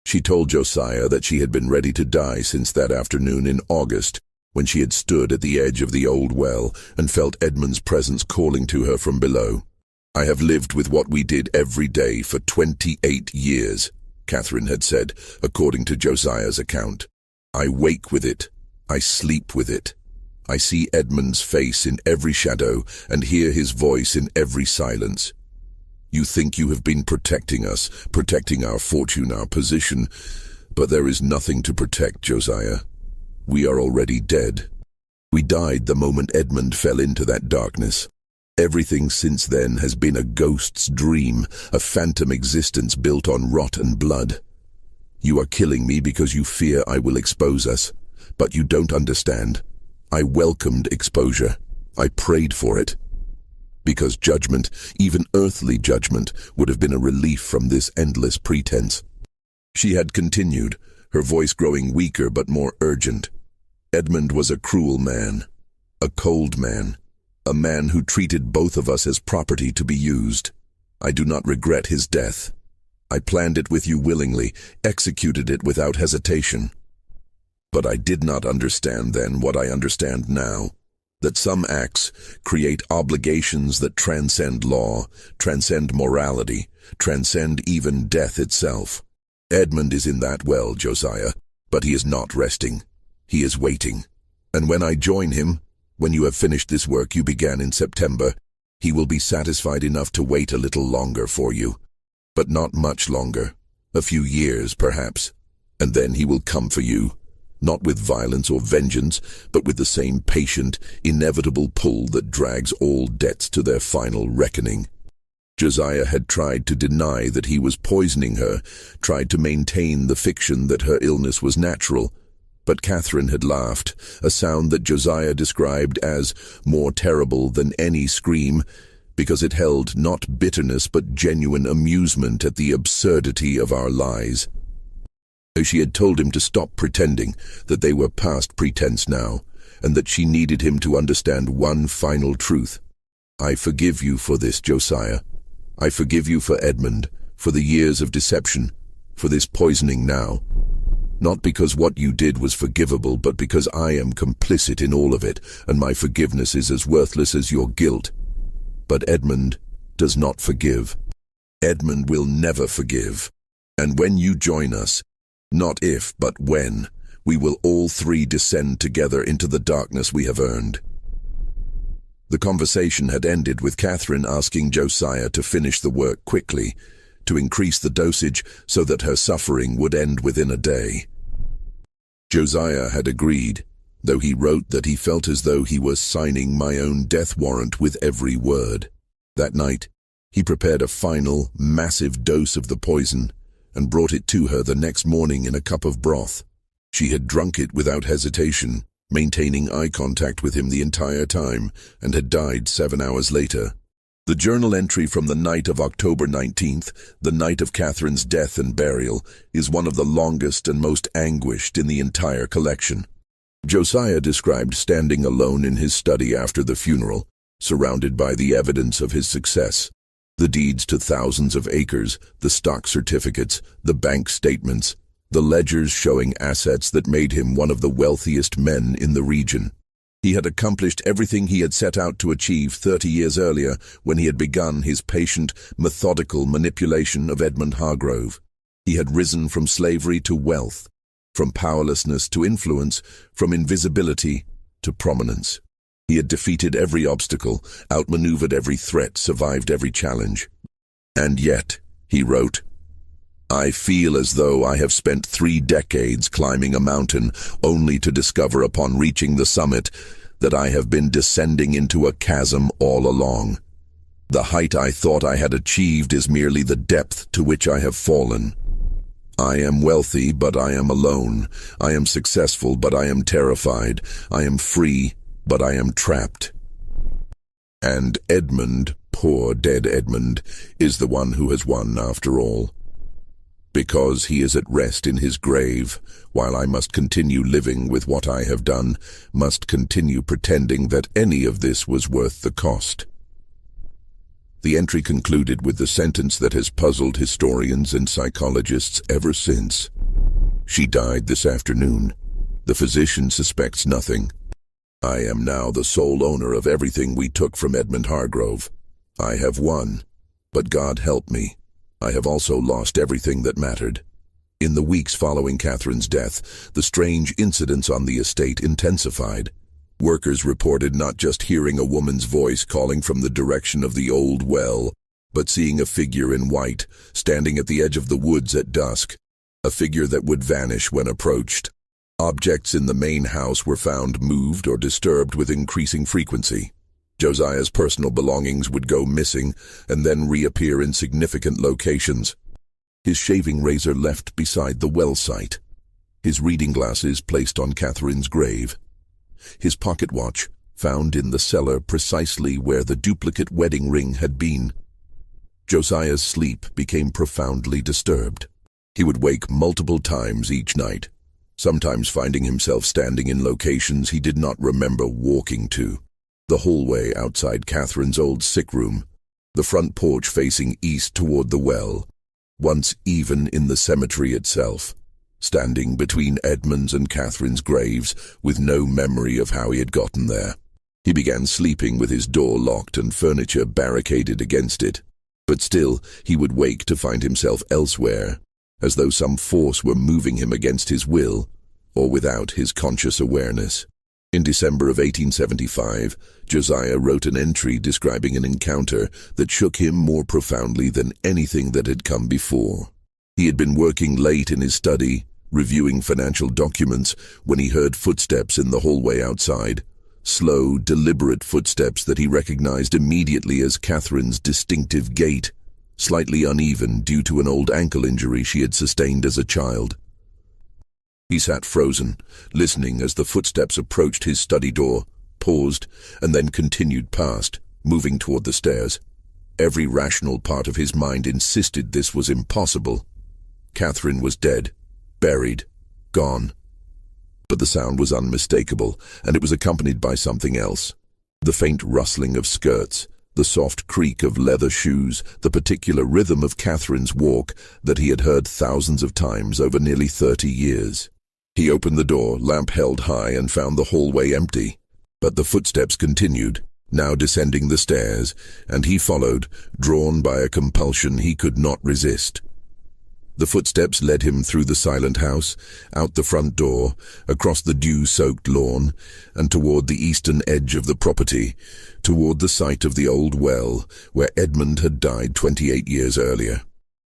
She told Josiah that she had been ready to die since that afternoon in August, when she had stood at the edge of the old well and felt Edmund's presence calling to her from below. I have lived with what we did every day for 28 years, Catherine had said, according to Josiah's account. I wake with it. I sleep with it. I see Edmund's face in every shadow and hear his voice in every silence. You think you have been protecting us, protecting our fortune, our position, but there is nothing to protect, Josiah. We are already dead. We died the moment Edmund fell into that darkness. Everything since then has been a ghost's dream, a phantom existence built on rot and blood. You are killing me because you fear I will expose us, but you don't understand. I welcomed exposure. I prayed for it. Because judgment, even earthly judgment, would have been a relief from this endless pretense. She had continued, her voice growing weaker but more urgent. Edmund was a cruel man, a cold man, a man who treated both of us as property to be used. I do not regret his death. I planned it with you willingly, executed it without hesitation. But I did not understand then what I understand now. That some acts create obligations that transcend law, transcend morality, transcend even death itself. Edmund is in that well, Josiah, but he is not resting. He is waiting. And when I join him, when you have finished this work you began in September, he will be satisfied enough to wait a little longer for you. But not much longer. A few years, perhaps. And then he will come for you. Not with violence or vengeance, but with the same patient, inevitable pull that drags all debts to their final reckoning. Josiah had tried to deny that he was poisoning her, tried to maintain the fiction that her illness was natural. But Catherine had laughed, a sound that Josiah described as more terrible than any scream, because it held not bitterness but genuine amusement at the absurdity of our lies. She had told him to stop pretending, that they were past pretense now, and that she needed him to understand one final truth. I forgive you for this, Josiah. I forgive you for Edmund, for the years of deception, for this poisoning now. Not because what you did was forgivable, but because I am complicit in all of it, and my forgiveness is as worthless as your guilt. But Edmund does not forgive. Edmund will never forgive. And when you join us, not if, but when, we will all three descend together into the darkness we have earned. The conversation had ended with Catherine asking Josiah to finish the work quickly, to increase the dosage so that her suffering would end within a day. Josiah had agreed, though he wrote that he felt as though he was signing my own death warrant with every word. That night, he prepared a final, massive dose of the poison and brought it to her the next morning in a cup of broth. She had drunk it without hesitation, maintaining eye contact with him the entire time, and had died 7 hours later. The journal entry from the night of October 19th, the night of Catherine's death and burial, is one of the longest and most anguished in the entire collection. Josiah described standing alone in his study after the funeral, surrounded by the evidence of his success. The deeds to thousands of acres, the stock certificates, the bank statements, the ledgers showing assets that made him one of the wealthiest men in the region. He had accomplished everything he had set out to achieve 30 years earlier when he had begun his patient, methodical manipulation of Edmund Hargrove. He had risen from slavery to wealth, from powerlessness to influence, from invisibility to prominence. He had defeated every obstacle, outmaneuvered every threat, survived every challenge. And yet, he wrote, I feel as though I have spent 3 decades climbing a mountain only to discover upon reaching the summit that I have been descending into a chasm all along. The height I thought I had achieved is merely the depth to which I have fallen. I am wealthy, but I am alone. I am successful, but I am terrified. I am free, but I am trapped. And Edmund, poor dead Edmund, is the one who has won after all. Because he is at rest in his grave, while I must continue living with what I have done, must continue pretending that any of this was worth the cost. The entry concluded with the sentence that has puzzled historians and psychologists ever since. She died this afternoon. The physician suspects nothing. I am now the sole owner of everything we took from Edmund Hargrove. I have won, but God help me. I have also lost everything that mattered. In the weeks following Catherine's death, the strange incidents on the estate intensified. Workers reported not just hearing a woman's voice calling from the direction of the old well, but seeing a figure in white, standing at the edge of the woods at dusk, a figure that would vanish when approached. Objects in the main house were found moved or disturbed with increasing frequency. Josiah's personal belongings would go missing and then reappear in significant locations. His shaving razor left beside the well site. His reading glasses placed on Catherine's grave. His pocket watch found in the cellar precisely where the duplicate wedding ring had been. Josiah's sleep became profoundly disturbed. He would wake multiple times each night, sometimes finding himself standing in locations he did not remember walking to. The hallway outside Catherine's old sick room, the front porch facing east toward the well, once even in the cemetery itself, standing between Edmund's and Catherine's graves with no memory of how he had gotten there. He began sleeping with his door locked and furniture barricaded against it, but still he would wake to find himself elsewhere, as though some force were moving him against his will or without his conscious awareness. In December of 1875, Josiah wrote an entry describing an encounter that shook him more profoundly than anything that had come before. He had been working late in his study, reviewing financial documents, when he heard footsteps in the hallway outside. Slow, deliberate footsteps that he recognized immediately as Catherine's distinctive gait, slightly uneven due to an old ankle injury she had sustained as a child. He sat frozen, listening as the footsteps approached his study door, paused, and then continued past, moving toward the stairs. Every rational part of his mind insisted this was impossible. Catherine was dead, buried, gone. But the sound was unmistakable, and it was accompanied by something else. The faint rustling of skirts, the soft creak of leather shoes, the particular rhythm of Catherine's walk that he had heard thousands of times over nearly 30 years. He opened the door, lamp held high, and found the hallway empty. But the footsteps continued, now descending the stairs, and he followed, drawn by a compulsion he could not resist. The footsteps led him through the silent house, out the front door, across the dew-soaked lawn, and toward the eastern edge of the property, toward the site of the old well, where Edmund had died 28 years earlier.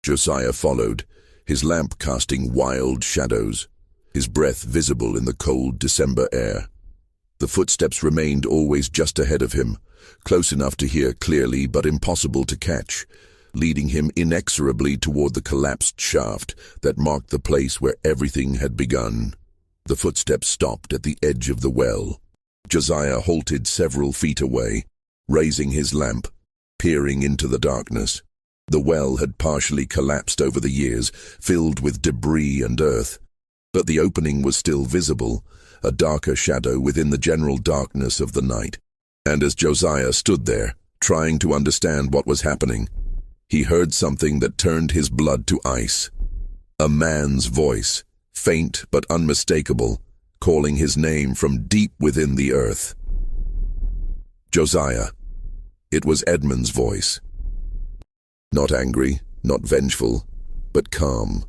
Josiah followed, his lamp casting wild shadows, his breath visible in the cold December air. The footsteps remained always just ahead of him, close enough to hear clearly but impossible to catch, leading him inexorably toward the collapsed shaft that marked the place where everything had begun. The footsteps stopped at the edge of the well. Josiah halted several feet away, raising his lamp, peering into the darkness. The well had partially collapsed over the years, filled with debris and earth, but the opening was still visible, a darker shadow within the general darkness of the night. And as Josiah stood there, trying to understand what was happening, he heard something that turned his blood to ice. A man's voice, faint but unmistakable, calling his name from deep within the earth. Josiah. It was Edmund's voice. Not angry, not vengeful, but calm,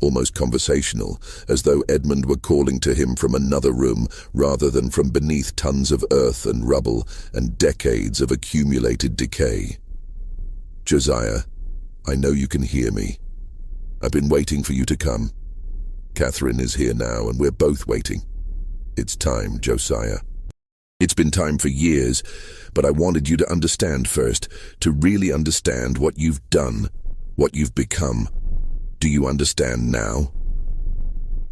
almost conversational, as though Edmund were calling to him from another room rather than from beneath tons of earth and rubble and decades of accumulated decay. Josiah, I know you can hear me. I've been waiting for you to come. Catherine is here now, and we're both waiting. It's time, Josiah. It's been time for years, but I wanted you to understand first, to really understand what you've done, what you've become. Do you understand now?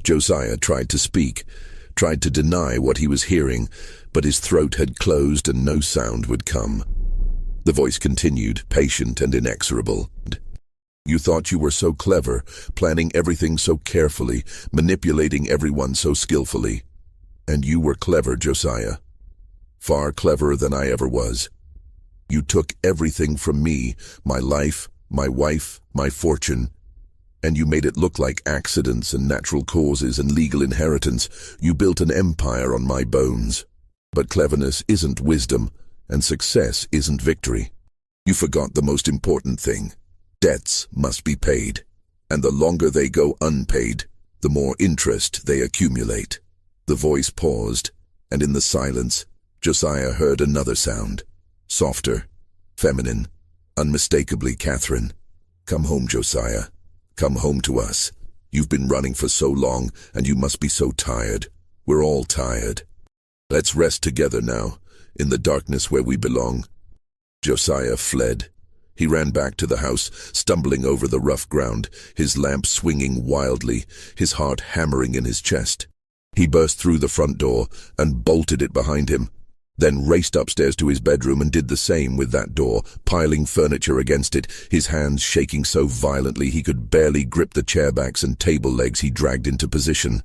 Josiah tried to speak, tried to deny what he was hearing, but his throat had closed and no sound would come. The voice continued, patient and inexorable. You thought you were so clever, planning everything so carefully, manipulating everyone so skillfully. And you were clever, Josiah. Far cleverer than I ever was. You took everything from me, my life, my wife, my fortune, and you made it look like accidents and natural causes and legal inheritance. You built an empire on my bones. But cleverness isn't wisdom, and success isn't victory. You forgot the most important thing. Debts must be paid, and the longer they go unpaid, the more interest they accumulate. The voice paused, and in the silence, Josiah heard another sound, softer, feminine, unmistakably Catherine. Come home, Josiah. Come home to us. You've been running for so long, and you must be so tired. We're all tired. Let's rest together now, in the darkness where we belong. Josiah fled. He ran back to the house, stumbling over the rough ground, his lamp swinging wildly, his heart hammering in his chest. He burst through the front door and bolted it behind him, then raced upstairs to his bedroom and did the same with that door, piling furniture against it, his hands shaking so violently he could barely grip the chairbacks and table legs he dragged into position.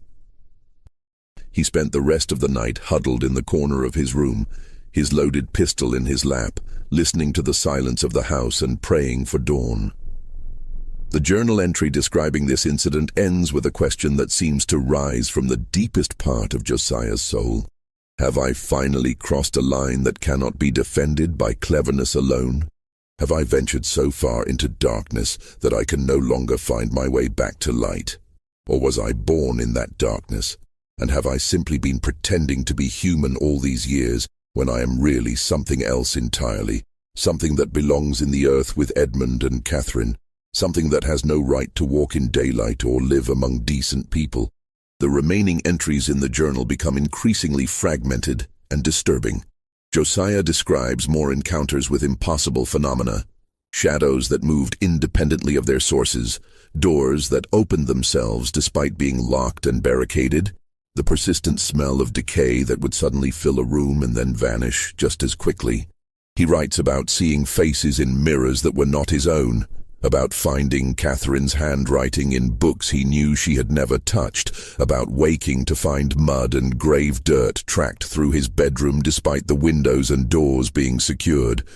He spent the rest of the night huddled in the corner of his room, his loaded pistol in his lap, listening to the silence of the house and praying for dawn. The journal entry describing this incident ends with a question that seems to rise from the deepest part of Josiah's soul. Have I finally crossed a line that cannot be defended by cleverness alone? Have I ventured so far into darkness that I can no longer find my way back to light? Or was I born in that darkness? And have I simply been pretending to be human all these years when I am really something else entirely, something that belongs in the earth with Edmund and Catherine, something that has no right to walk in daylight or live among decent people? The remaining entries in the journal become increasingly fragmented and disturbing. Josiah describes more encounters with impossible phenomena, shadows that moved independently of their sources, doors that opened themselves despite being locked and barricaded, the persistent smell of decay that would suddenly fill a room and then vanish just as quickly. He writes about seeing faces in mirrors that were not his own, about finding Catherine's handwriting in books he knew she had never touched, about waking to find mud and grave dirt tracked through his bedroom despite the windows and doors being secured.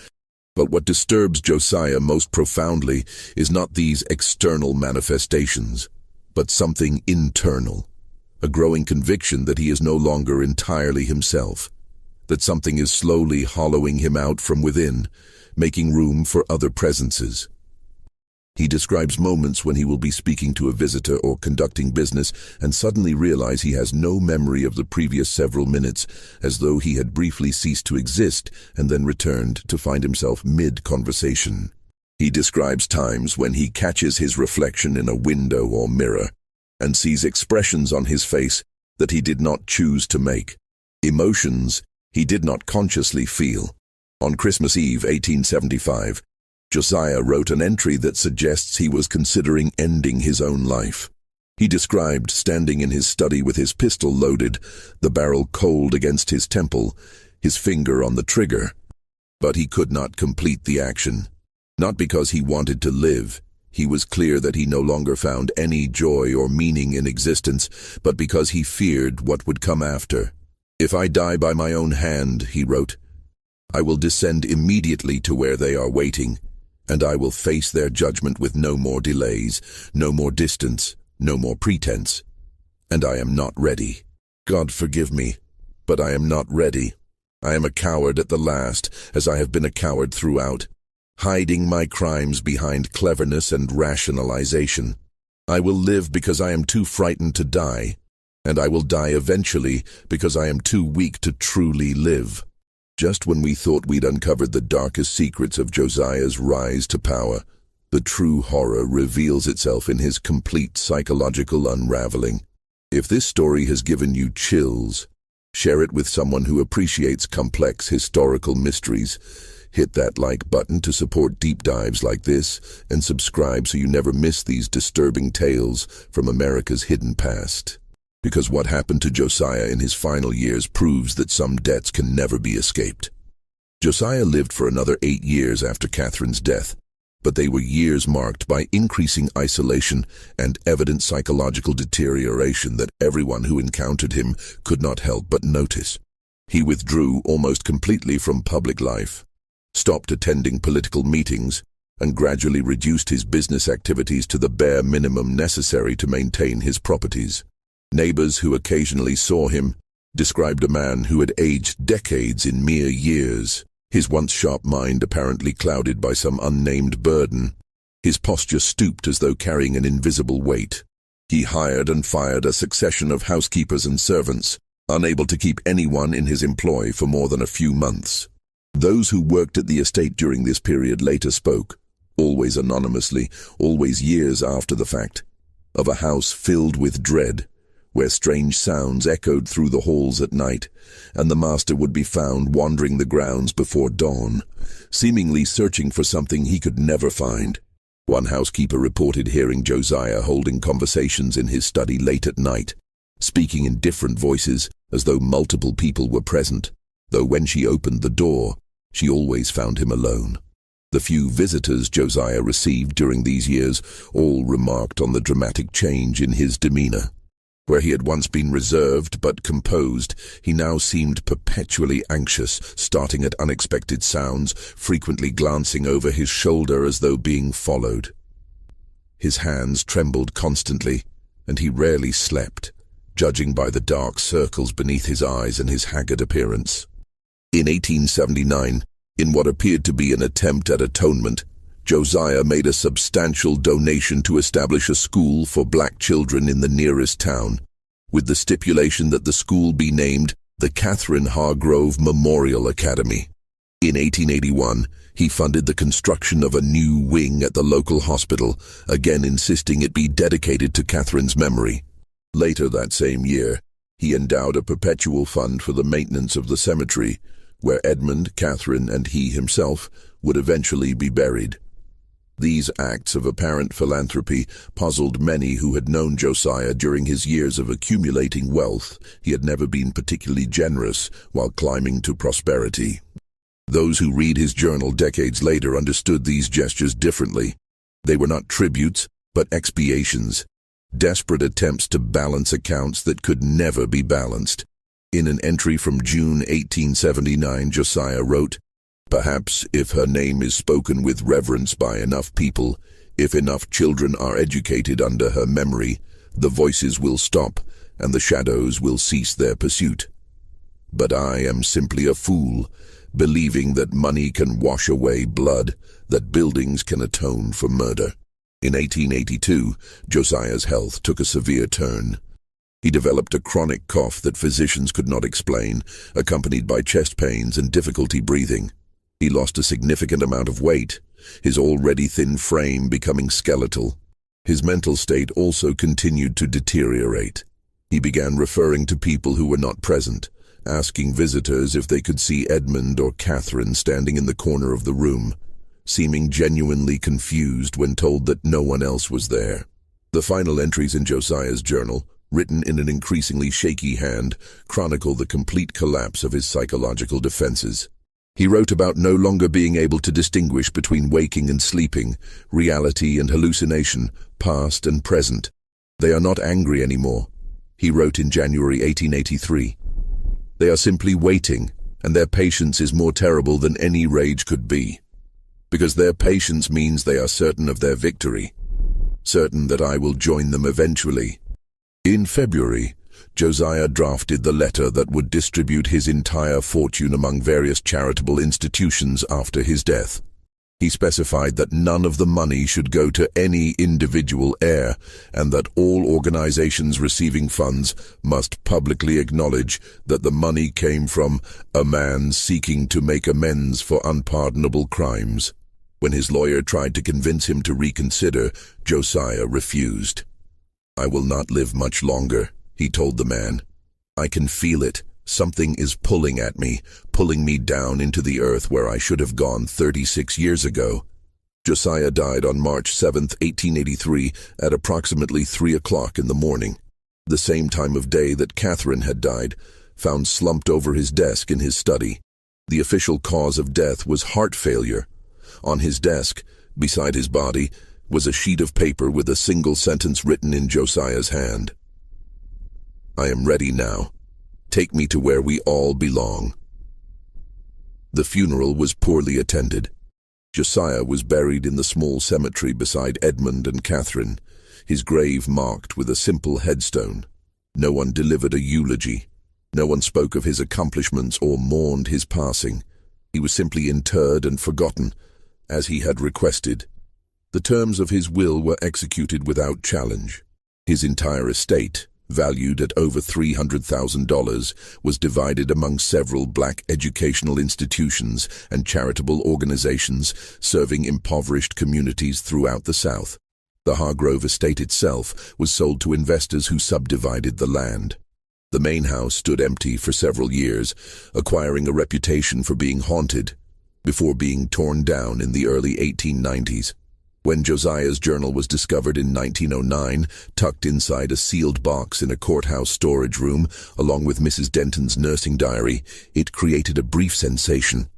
But what disturbs Josiah most profoundly is not these external manifestations, but something internal, a growing conviction that he is no longer entirely himself, that something is slowly hollowing him out from within, making room for other presences. He describes moments when he will be speaking to a visitor or conducting business and suddenly realize he has no memory of the previous several minutes, as though he had briefly ceased to exist and then returned to find himself mid-conversation. He describes times when he catches his reflection in a window or mirror and sees expressions on his face that he did not choose to make, Emotions he did not consciously feel. On Christmas Eve, 1875, Josiah wrote an entry that suggests he was considering ending his own life. He described standing in his study with his pistol loaded, the barrel cold against his temple, his finger on the trigger. But he could not complete the action. Not because he wanted to live. He was clear that he no longer found any joy or meaning in existence, but because he feared what would come after. "If I die by my own hand," he wrote, "I will descend immediately to where they are waiting, and I will face their judgment with no more delays, no more distance, no more pretense. And I am not ready. God forgive me, but I am not ready. I am a coward at the last, as I have been a coward throughout, hiding my crimes behind cleverness and rationalization. I will live because I am too frightened to die, and I will die eventually because I am too weak to truly live." Just when we thought we'd uncovered the darkest secrets of Josiah's rise to power, the true horror reveals itself in his complete psychological unraveling. If this story has given you chills, share it with someone who appreciates complex historical mysteries. Hit that like button to support deep dives like this, and subscribe so you never miss these disturbing tales from America's hidden past. Because what happened to Josiah in his final years proves that some debts can never be escaped. Josiah lived for another 8 years after Catherine's death, but they were years marked by increasing isolation and evident psychological deterioration that everyone who encountered him could not help but notice. He withdrew almost completely from public life, stopped attending political meetings, and gradually reduced his business activities to the bare minimum necessary to maintain his properties. Neighbors who occasionally saw him described a man who had aged decades in mere years, his once sharp mind apparently clouded by some unnamed burden. His posture stooped as though carrying an invisible weight. He hired and fired a succession of housekeepers and servants, unable to keep anyone in his employ for more than a few months. Those who worked at the estate during this period later spoke, always anonymously, always years after the fact, of a house filled with dread, where strange sounds echoed through the halls at night, and the master would be found wandering the grounds before dawn, seemingly searching for something he could never find. One housekeeper reported hearing Josiah holding conversations in his study late at night, speaking in different voices as though multiple people were present, though when she opened the door, she always found him alone. The few visitors Josiah received during these years all remarked on the dramatic change in his demeanor. Where he had once been reserved but composed, he now seemed perpetually anxious, starting at unexpected sounds, frequently glancing over his shoulder as though being followed. His hands trembled constantly, and he rarely slept, judging by the dark circles beneath his eyes and his haggard appearance. In 1879, in what appeared to be an attempt at atonement, Josiah made a substantial donation to establish a school for black children in the nearest town, with the stipulation that the school be named the Catherine Hargrove Memorial Academy. In 1881, he funded the construction of a new wing at the local hospital, again insisting it be dedicated to Catherine's memory. Later that same year, he endowed a perpetual fund for the maintenance of the cemetery, where Edmund, Catherine, and he himself would eventually be buried. These acts of apparent philanthropy puzzled many who had known Josiah during his years of accumulating wealth. He had never been particularly generous while climbing to prosperity. Those who read his journal decades later understood these gestures differently. They were not tributes, but expiations, desperate attempts to balance accounts that could never be balanced. In an entry from June 1879, Josiah wrote, "Perhaps if her name is spoken with reverence by enough people, if enough children are educated under her memory, the voices will stop and the shadows will cease their pursuit. But I am simply a fool, believing that money can wash away blood, that buildings can atone for murder." In 1882, Josiah's health took a severe turn. He developed a chronic cough that physicians could not explain, accompanied by chest pains and difficulty breathing. He lost a significant amount of weight, his already thin frame becoming skeletal. His mental state also continued to deteriorate. He began referring to people who were not present, asking visitors if they could see Edmund or Catherine standing in the corner of the room, seeming genuinely confused when told that no one else was there. The final entries in Josiah's journal, written in an increasingly shaky hand, chronicle the complete collapse of his psychological defenses. He wrote about no longer being able to distinguish between waking and sleeping, reality and hallucination, past and present. They are not angry anymore, he wrote in January 1883. They are simply waiting, and their patience is more terrible than any rage could be. Because their patience means they are certain of their victory, certain that I will join them eventually. In February, Josiah drafted the letter that would distribute his entire fortune among various charitable institutions after his death. He specified that none of the money should go to any individual heir, and that all organizations receiving funds must publicly acknowledge that the money came from a man seeking to make amends for unpardonable crimes. When his lawyer tried to convince him to reconsider, Josiah refused. "I will not live much longer," he told the man. "I can feel it. Something is pulling at me, pulling me down into the earth where I should have gone 36 years ago." Josiah died on March 7, 1883, at approximately 3 o'clock in the morning, the same time of day that Catherine had died, found slumped over his desk in his study. The official cause of death was heart failure. On his desk, beside his body, was a sheet of paper with a single sentence written in Josiah's hand. "I am ready now. Take me to where we all belong." The funeral was poorly attended. Josiah was buried in the small cemetery beside Edmund and Catherine, his grave marked with a simple headstone. No one delivered a eulogy. No one spoke of his accomplishments or mourned his passing. He was simply interred and forgotten, as he had requested. The terms of his will were executed without challenge. His entire estate, valued at over $300,000, was divided among several black educational institutions and charitable organizations serving impoverished communities throughout the South. The Hargrove estate itself was sold to investors who subdivided the land. The main house stood empty for several years, acquiring a reputation for being haunted, before being torn down in the early 1890s. When Josiah's journal was discovered in 1909, tucked inside a sealed box in a courthouse storage room, along with Mrs. Denton's nursing diary, it created a brief sensation.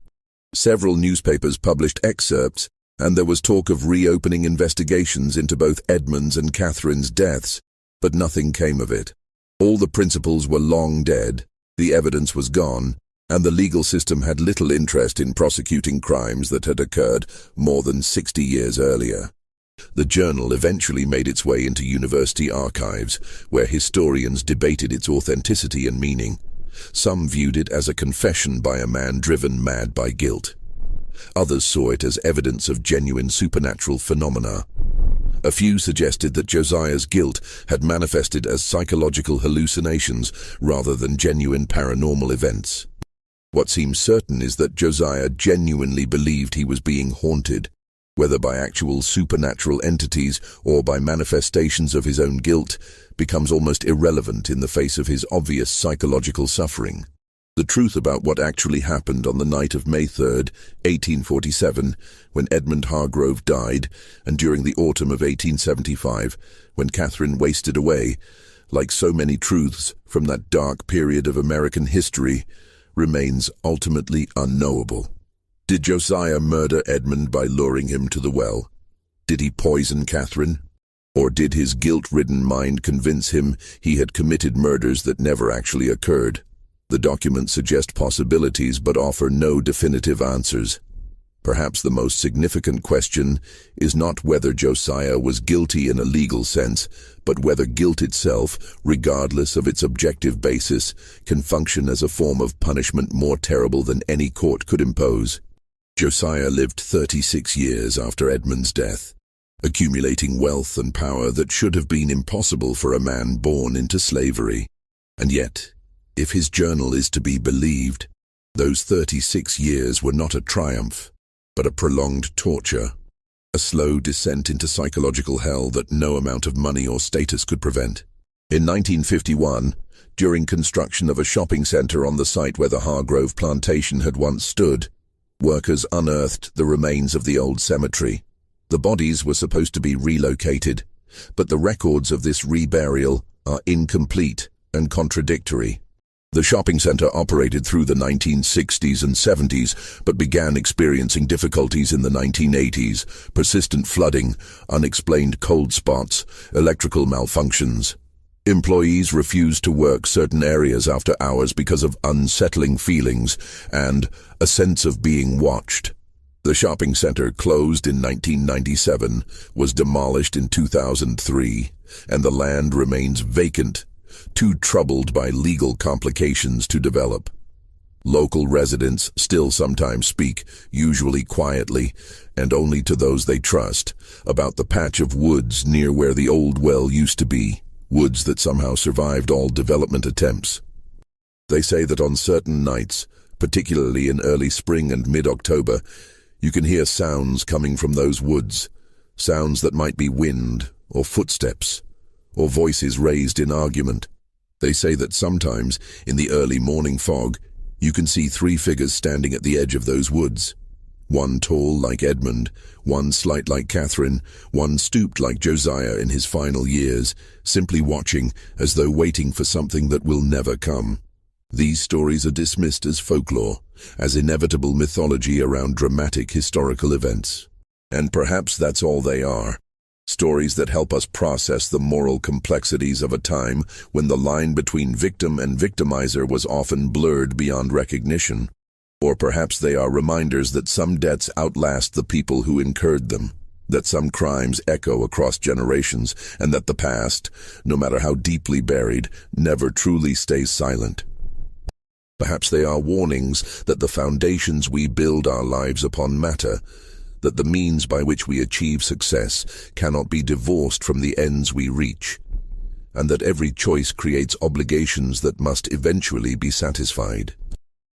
Several newspapers published excerpts, and there was talk of reopening investigations into both Edmund's and Catherine's deaths, but nothing came of it. All the principals were long dead, the evidence was gone, and the legal system had little interest in prosecuting crimes that had occurred more than 60 years earlier. The journal eventually made its way into university archives, where historians debated its authenticity and meaning. Some viewed it as a confession by a man driven mad by guilt. Others saw it as evidence of genuine supernatural phenomena. A few suggested that Josiah's guilt had manifested as psychological hallucinations rather than genuine paranormal events. What seems certain is that Josiah genuinely believed he was being haunted, whether by actual supernatural entities or by manifestations of his own guilt, becomes almost irrelevant in the face of his obvious psychological suffering. The truth about what actually happened on the night of May 3, 1847, when Edmund Hargrove died, and during the autumn of 1875, when Catherine wasted away, like so many truths from that dark period of American history, remains ultimately unknowable. Did Josiah murder Edmund by luring him to the well? Did he poison Catherine? Or did his guilt-ridden mind convince him he had committed murders that never actually occurred? The documents suggest possibilities but offer no definitive answers. Perhaps the most significant question is not whether Josiah was guilty in a legal sense, but whether guilt itself, regardless of its objective basis, can function as a form of punishment more terrible than any court could impose. Josiah lived 36 years after Edmund's death, accumulating wealth and power that should have been impossible for a man born into slavery. And yet, if his journal is to be believed, those 36 years were not a triumph, but a prolonged torture, a slow descent into psychological hell that no amount of money or status could prevent. In 1951, during construction of a shopping center on the site where the Hargrove Plantation had once stood. Workers unearthed the remains of the old cemetery. The bodies were supposed to be relocated, but the records of this reburial are incomplete and contradictory. The shopping center operated through the 1960s and 70s, but began experiencing difficulties in the 1980s, persistent flooding, unexplained cold spots, electrical malfunctions. Employees refused to work certain areas after hours because of unsettling feelings and a sense of being watched. The shopping center closed in 1997, was demolished in 2003, and the land remains vacant, too troubled by legal complications to develop. Local residents still sometimes speak, usually quietly, and only to those they trust, about the patch of woods near where the old well used to be, woods that somehow survived all development attempts. They say that on certain nights, particularly in early spring and mid-October, you can hear sounds coming from those woods, sounds that might be wind or footsteps, or voices raised in argument. They say that sometimes, in the early morning fog, you can see 3 figures standing at the edge of those woods. One tall like Edmund, one slight like Catherine, one stooped like Josiah in his final years, simply watching as though waiting for something that will never come. These stories are dismissed as folklore, as inevitable mythology around dramatic historical events. And perhaps that's all they are. Stories that help us process the moral complexities of a time when the line between victim and victimizer was often blurred beyond recognition. Or perhaps they are reminders that some debts outlast the people who incurred them, that some crimes echo across generations, and that the past, no matter how deeply buried, never truly stays silent. Perhaps they are warnings that the foundations we build our lives upon matter, that the means by which we achieve success cannot be divorced from the ends we reach, and that every choice creates obligations that must eventually be satisfied.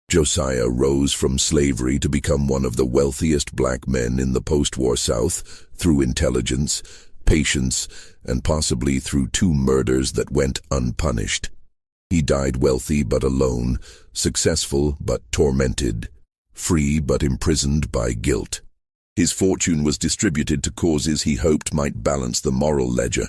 Josiah rose from slavery to become one of the wealthiest black men in the post-war South through intelligence, patience, and possibly through 2 murders that went unpunished. He died wealthy but alone, successful but tormented, free but imprisoned by guilt. His fortune was distributed to causes he hoped might balance the moral ledger.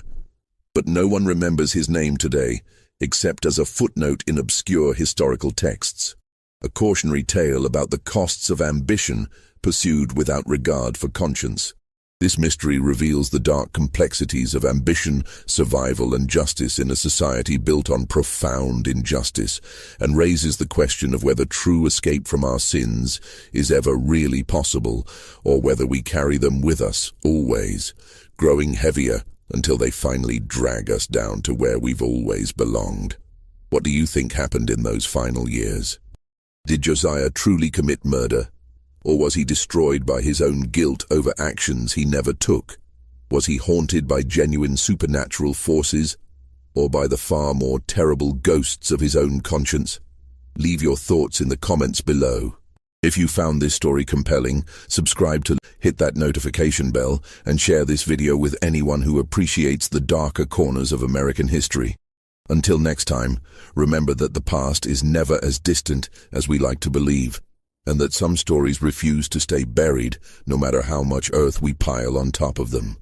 But no one remembers his name today, except as a footnote in obscure historical texts. A cautionary tale about the costs of ambition pursued without regard for conscience. This mystery reveals the dark complexities of ambition, survival, and justice in a society built on profound injustice, and raises the question of whether true escape from our sins is ever really possible, or whether we carry them with us, always, growing heavier until they finally drag us down to where we've always belonged. What do you think happened in those final years? Did Josiah truly commit murder? Or was he destroyed by his own guilt over actions he never took? Was he haunted by genuine supernatural forces, or by the far more terrible ghosts of his own conscience? Leave your thoughts in the comments below. If you found this story compelling, subscribe to, hit that notification bell, and share this video with anyone who appreciates the darker corners of American history. Until next time, remember that the past is never as distant as we like to believe, and that some stories refuse to stay buried no matter how much earth we pile on top of them.